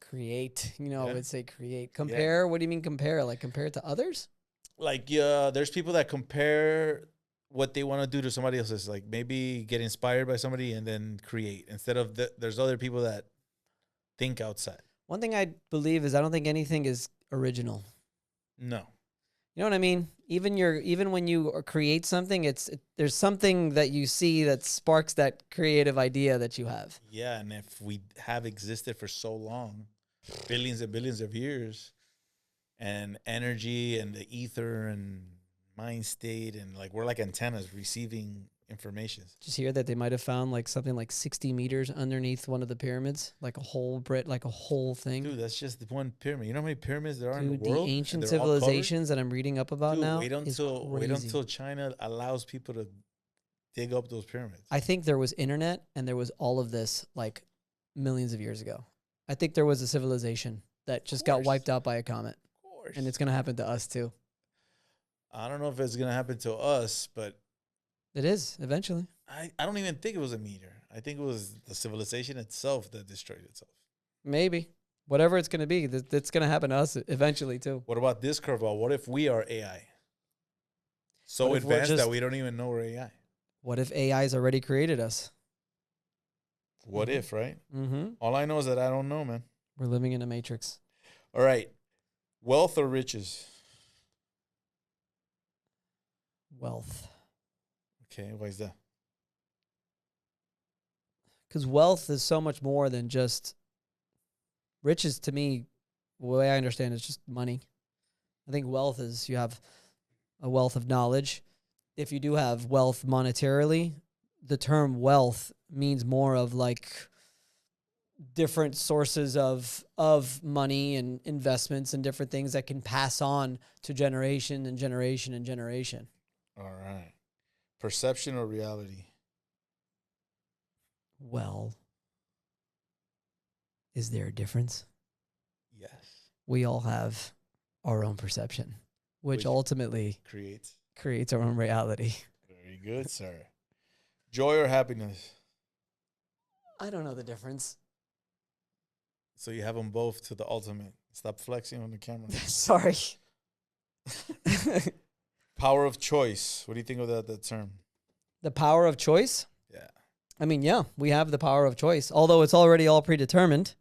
S3: Create. I would say create. Compare? Yeah. What do you mean compare? Like compare it to others?
S2: Like, there's people that compare what they want to do to somebody else's, like maybe get inspired by somebody and then create instead of there's other people that think outside.
S3: One thing I believe is I don't think anything is original.
S2: No.
S3: You know what I mean? Even when you create something, there's something that you see that sparks that creative idea that you have.
S2: Yeah, and if we have existed for so long, billions and billions of years, and energy and the ether and mind state, and like we're like antennas receiving information.
S3: Did you hear that they might have found like something like 60 meters underneath one of the pyramids, like a whole thing?
S2: Dude, that's just the one pyramid. You know how many pyramids there are in the world?
S3: The ancient civilizations that I'm reading up about now.
S2: Wait until China allows people to dig up those pyramids.
S3: I think there was internet and there was all of this like millions of years ago. I think there was a civilization that just got wiped out by a comet.
S2: Of course.
S3: And it's going to happen to us too.
S2: I don't know if it's going to happen to us, but
S3: it is eventually.
S2: I don't even think it was a meteor. I think it was the civilization itself that destroyed itself.
S3: Maybe. Whatever it's going to be, that's going to happen to us eventually too.
S2: What about this curveball? What if we are AI? So advanced that we don't even know we're AI.
S3: What if AI's already created us?
S2: What if, right? All I know is that I don't know, man.
S3: We're living in a matrix.
S2: All right. Wealth or riches?
S3: Wealth.
S2: Okay, why is that?
S3: Because wealth is so much more than just riches. To me, the way I understand it, is just money. I think wealth is you have a wealth of knowledge. If you do have wealth monetarily, the term wealth means more of like different sources of money and investments and different things that can pass on to generation and generation and generation.
S2: All right. Perception or reality?
S3: Well, is there a difference?
S2: Yes.
S3: We all have our own perception, which ultimately creates our own reality.
S2: Very good, sir. Joy or happiness?
S3: I don't know the difference.
S2: So you have them both to the ultimate. Stop flexing on the camera.
S3: Sorry.
S2: Power of choice. What do you think of that term?
S3: The power of choice?
S2: Yeah.
S3: I mean, yeah, we have the power of choice. Although it's already all predetermined,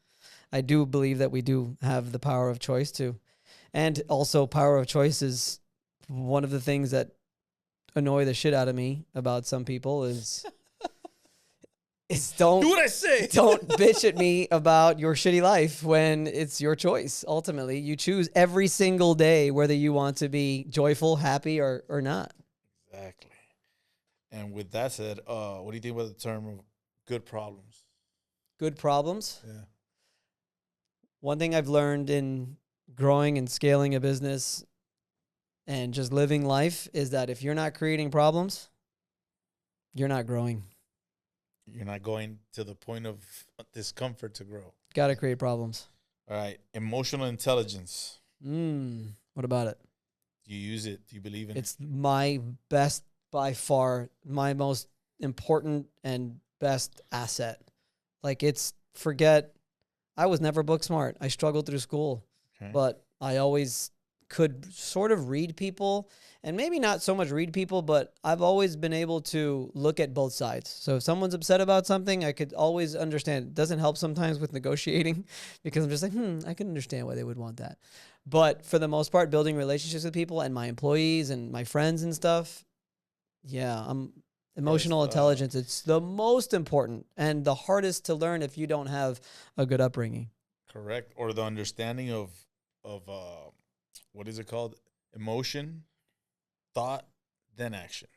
S3: I do believe that we do have the power of choice too. And also power of choice is one of the things that annoy the shit out of me about some people is don't do what I say. Don't bitch at me about your shitty life when it's your choice. Ultimately, you choose every single day whether you want to be joyful, happy, or not.
S2: Exactly. And with that said, what do you think about the term of good problems?
S3: Good problems?
S2: Yeah.
S3: One thing I've learned in growing and scaling a business and just living life is that if you're not creating problems, you're not growing.
S2: You're not going to the point of discomfort to grow.
S3: Got to create problems.
S2: All right. Emotional intelligence.
S3: What about it?
S2: Do you use it? Do you believe in it?
S3: It's my best, by far, my most important and best asset. Like I was never book smart. I struggled through school, but I always could sort of read people, and maybe not so much read people, but I've always been able to look at both sides. So if someone's upset about something, I could always understand. It doesn't help sometimes with negotiating because I'm just like, I can understand why they would want that. But for the most part, building relationships with people and my employees and my friends and stuff, emotional intelligence, it's the most important and the hardest to learn if you don't have a good upbringing.
S2: Correct. Or the understanding of what is it called? Emotion, thought, then action.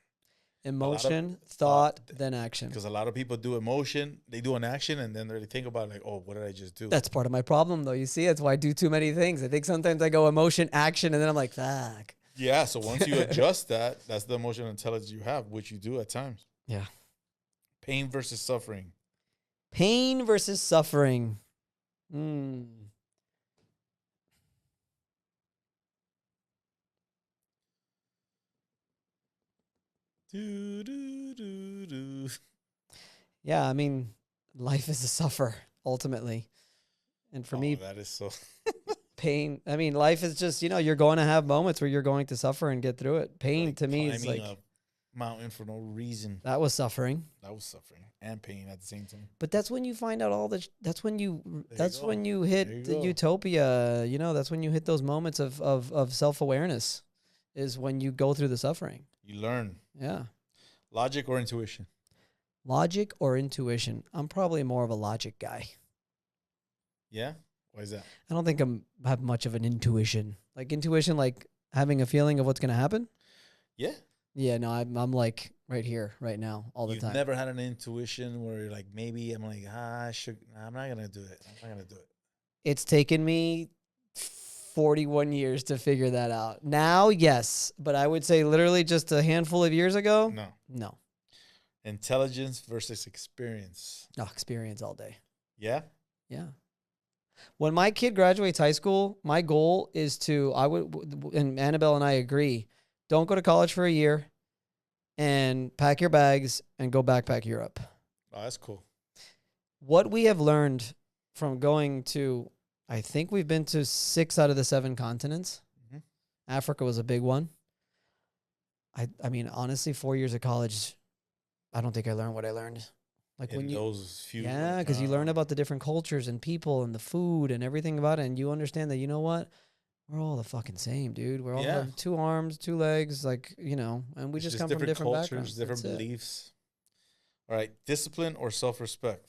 S3: Emotion, thought, then action.
S2: Because a lot of people do emotion, they do an action, and then they think about like, oh, what did I just do?
S3: That's part of my problem, though. You see, that's why I do too many things. I think sometimes I go emotion, action, and then I'm like, fuck.
S2: Yeah, so once you adjust that, that's the emotional intelligence you have, which you do at times.
S3: Yeah.
S2: Pain versus suffering.
S3: Pain versus suffering. Yeah, I mean, life is a suffer, ultimately. And for me,
S2: that is so...
S3: pain, I mean, life is just, you're going to have moments where you're going to suffer and get through it. Pain, like, to me, is like...
S2: a mountain for no reason.
S3: That was suffering.
S2: That was suffering and pain at the same time.
S3: But that's when you find out that's when you hit the utopia, that's when you hit those moments of self-awareness, is when you go through the suffering.
S2: You learn.
S3: Yeah.
S2: Logic or intuition?
S3: Logic or intuition? I'm probably more of a logic guy.
S2: Yeah? Why is that?
S3: I don't think I have much of an intuition. Like intuition, like having a feeling of what's going to happen?
S2: Yeah.
S3: Yeah, no, I'm like right here, right now, all the time.
S2: You've never had an intuition where you're like, maybe I'm like, I'm not going to do it. I'm not going to do it.
S3: It's taken me 41 years to figure that out. Now, yes, but I would say literally just a handful of years ago. No.
S2: Intelligence versus experience.
S3: No, experience all day.
S2: Yeah?
S3: Yeah. When my kid graduates high school, my goal is and Annabelle and I agree, don't go to college for a year and pack your bags and go backpack Europe.
S2: Oh, that's cool.
S3: What we have learned from going to, I think we've been to 6 out of the 7 continents. Mm-hmm. Africa was a big one. I mean, honestly, 4 years of college, I don't think I learned what I learned. Like
S2: in those few.
S3: Yeah, because you learn about the different cultures and people and the food and everything about it, and you understand that, you know what? We're all the fucking same, dude. We're all have 2 arms, 2 legs, like, and we just come from different
S2: cultures,
S3: backgrounds.
S2: Different beliefs. All right, discipline or self-respect?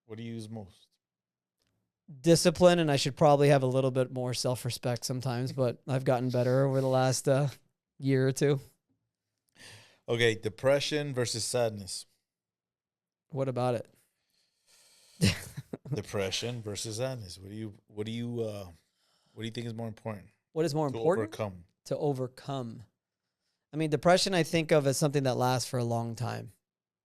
S2: What do you use most?
S3: Discipline, and I should probably have a little bit more self-respect sometimes, but I've gotten better over the last year or 2.
S2: Okay, depression versus sadness.
S3: What about it?
S2: Depression versus sadness. What do you think is more important?
S3: What is more important? To overcome. I mean, depression I think of as something that lasts for a long time.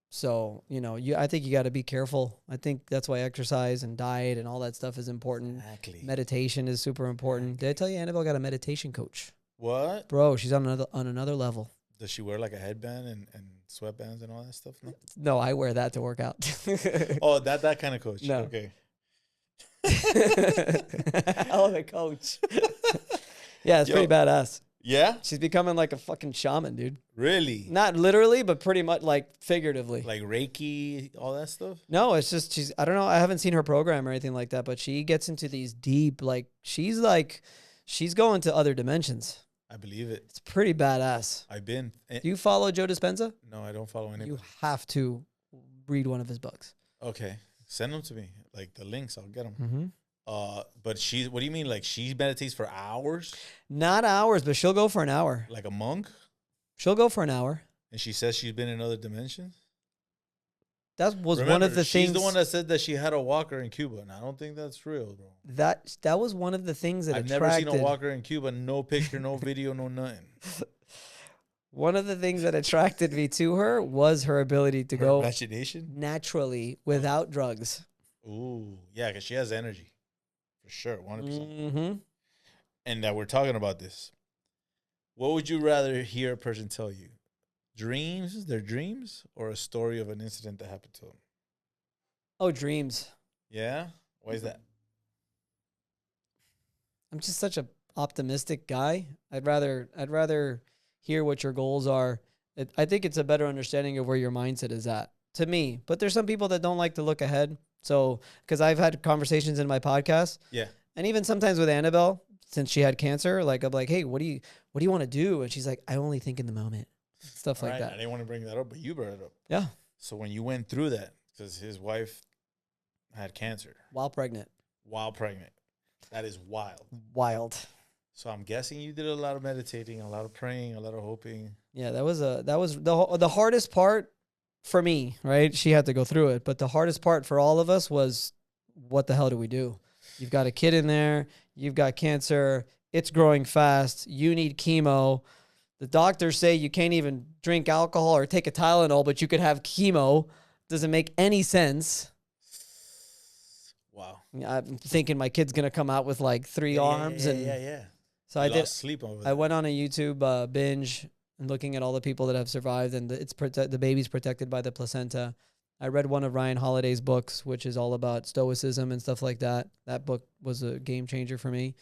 S3: So, I think you got to be careful. I think that's why exercise and diet and all that stuff is important.
S2: Exactly.
S3: Meditation is super important. Did I tell you Annabelle got a meditation coach?
S2: What?
S3: Bro, she's on another level.
S2: Does she wear like a headband and sweatbands and all that stuff?
S3: No, I wear that to work out.
S2: Oh, that kind of coach.
S3: No.
S2: Okay.
S3: Hell of a coach. Yeah, it's pretty badass.
S2: Yeah?
S3: She's becoming like a fucking shaman, dude.
S2: Really?
S3: Not literally, but pretty much like figuratively.
S2: Like Reiki, all that stuff?
S3: No, it's just I don't know, I haven't seen her program or anything like that, but she gets into these deep, she's going to other dimensions.
S2: I believe it.
S3: It's pretty badass.
S2: I've been.
S3: Do you follow Joe Dispenza?
S2: No, I don't follow anybody.
S3: You have to read one of his books.
S2: Okay. Send them to me. Like the links, I'll get them.
S3: Mm-hmm.
S2: But what do you mean? Like she meditates for hours?
S3: Not hours, but she'll go for an hour.
S2: Like a monk?
S3: She'll go for an hour.
S2: And she says she's been in other dimensions?
S3: that was
S2: Remember,
S3: one of the
S2: she's
S3: things.
S2: the one that said that she had a walker in Cuba, and I don't think that's real, bro.
S3: That was one of the things that
S2: I've
S3: attracted.
S2: never seen a walker in Cuba. No picture, no video, no nothing.
S3: One of the things that attracted me to her was her ability to go
S2: imagination
S3: naturally without drugs.
S2: Ooh, yeah, because she has energy, for sure, 100%.
S3: Mm-hmm.
S2: And that we're talking about this. What would you rather hear a person tell you? Their dreams, or a story of an incident that happened to them?
S3: Oh, dreams.
S2: Yeah? Why is that?
S3: I'm just such a optimistic guy. I'd rather hear what your goals are. I think it's a better understanding of where your mindset is at, to me. But there's some people that don't like to look ahead. So, because I've had conversations in my podcast.
S2: Yeah.
S3: And even sometimes with Annabelle, since she had cancer, like I'm like, hey, what do you want to do? And she's like, I only think in the moment. Stuff like that.
S2: I didn't want to bring that up, but you brought it up.
S3: Yeah.
S2: So when you went through that, because his wife had cancer.
S3: While pregnant.
S2: That is wild.
S3: Wild.
S2: So I'm guessing you did a lot of meditating, a lot of praying, a lot of hoping.
S3: Yeah, that was the hardest part for me, right? She had to go through it, but the hardest part for all of us was, what the hell do we do? You've got a kid in there, you've got cancer, it's growing fast, you need chemo. The doctors say you can't even drink alcohol or take a Tylenol, but you could have chemo. Doesn't make any sense.
S2: Wow.
S3: I'm thinking my kid's going to come out with like three arms.
S2: Yeah.
S3: So
S2: I
S3: did
S2: sleep over
S3: I went on a YouTube binge and looking at all the people that have survived, and the baby's protected by the placenta. I read one of Ryan Holiday's books, which is all about stoicism and stuff like that. That book was a game changer for me.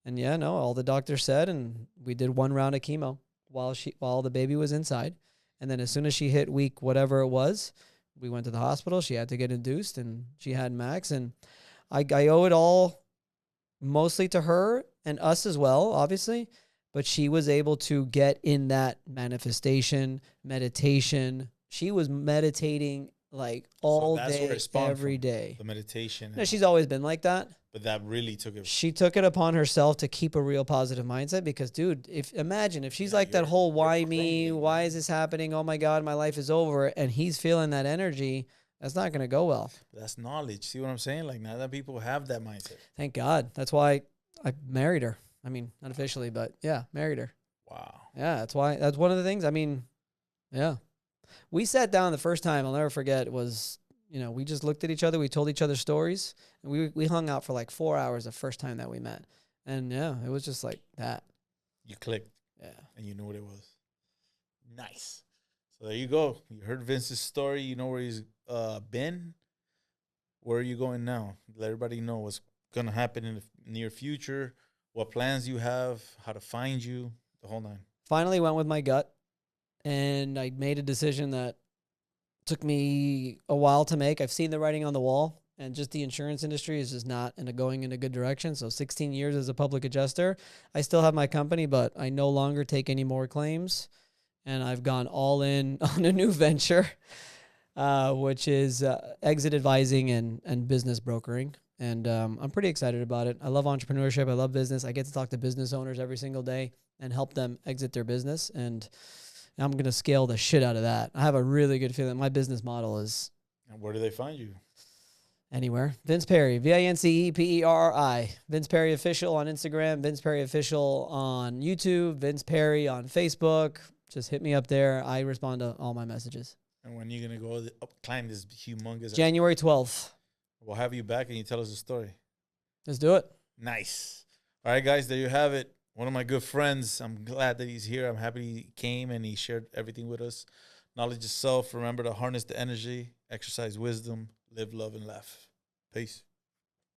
S3: And yeah, no, all the doctors said, and we did one round of chemo while the baby was inside. And then as soon as she hit week whatever it was, we went to the hospital. She had to get induced, and she had Max. And I owe it all mostly to her and us as well, obviously. But she was able to get in that manifestation, meditation. She was meditating like all day, every day.
S2: The meditation.
S3: No, she's always been like that.
S2: But that really took it.
S3: She took it upon herself to keep a real positive mindset, because, dude, imagine if she's like that whole why me, why is this happening? Oh my God, my life is over. And he's feeling that energy. That's not going to go well.
S2: That's knowledge. See what I'm saying? Like, now that people have that mindset.
S3: Thank God. That's why I married her. I mean, not officially, but yeah, married her.
S2: Wow.
S3: Yeah, that's one of the things. I mean, yeah. We sat down the first time, I'll never forget, was, we just looked at each other. We told each other stories. And we hung out for like 4 hours the first time that we met. And yeah, it was just like that.
S2: You clicked.
S3: Yeah.
S2: And you knew what it was. Nice. So there you go. You heard Vince's story. You know where he's been. Where are you going now? Let everybody know what's going to happen in the near future, what plans you have, how to find you, the whole nine.
S3: Finally went with my gut, and I made a decision that took me a while to make. I've seen the writing on the wall, and just the insurance industry is just not going in a good direction. So 16 years as a public adjuster. I still have my company, but I no longer take any more claims, and I've gone all in on a new venture, which is exit advising and business brokering. And I'm pretty excited about it. I love entrepreneurship. I love business. I get to talk to business owners every single day and help them exit their business. And I'm going to scale the shit out of that. I have a really good feeling. My business model is...
S2: And where do they find you?
S3: Anywhere. Vince Perri, VincePerri. Vince Perri Official on Instagram, Vince Perri Official on YouTube, Vince Perri on Facebook. Just hit me up there. I respond to all my messages.
S2: And when are you going to go climb this humongous...
S3: January 12th.
S2: We'll have you back and you tell us a story.
S3: Let's do it.
S2: Nice. All right, guys, there you have it. One of my good friends. I'm glad that he's here. I'm happy he came and he shared everything with us. Knowledge of self. Remember to harness the energy, exercise wisdom, live, love, and laugh. Peace.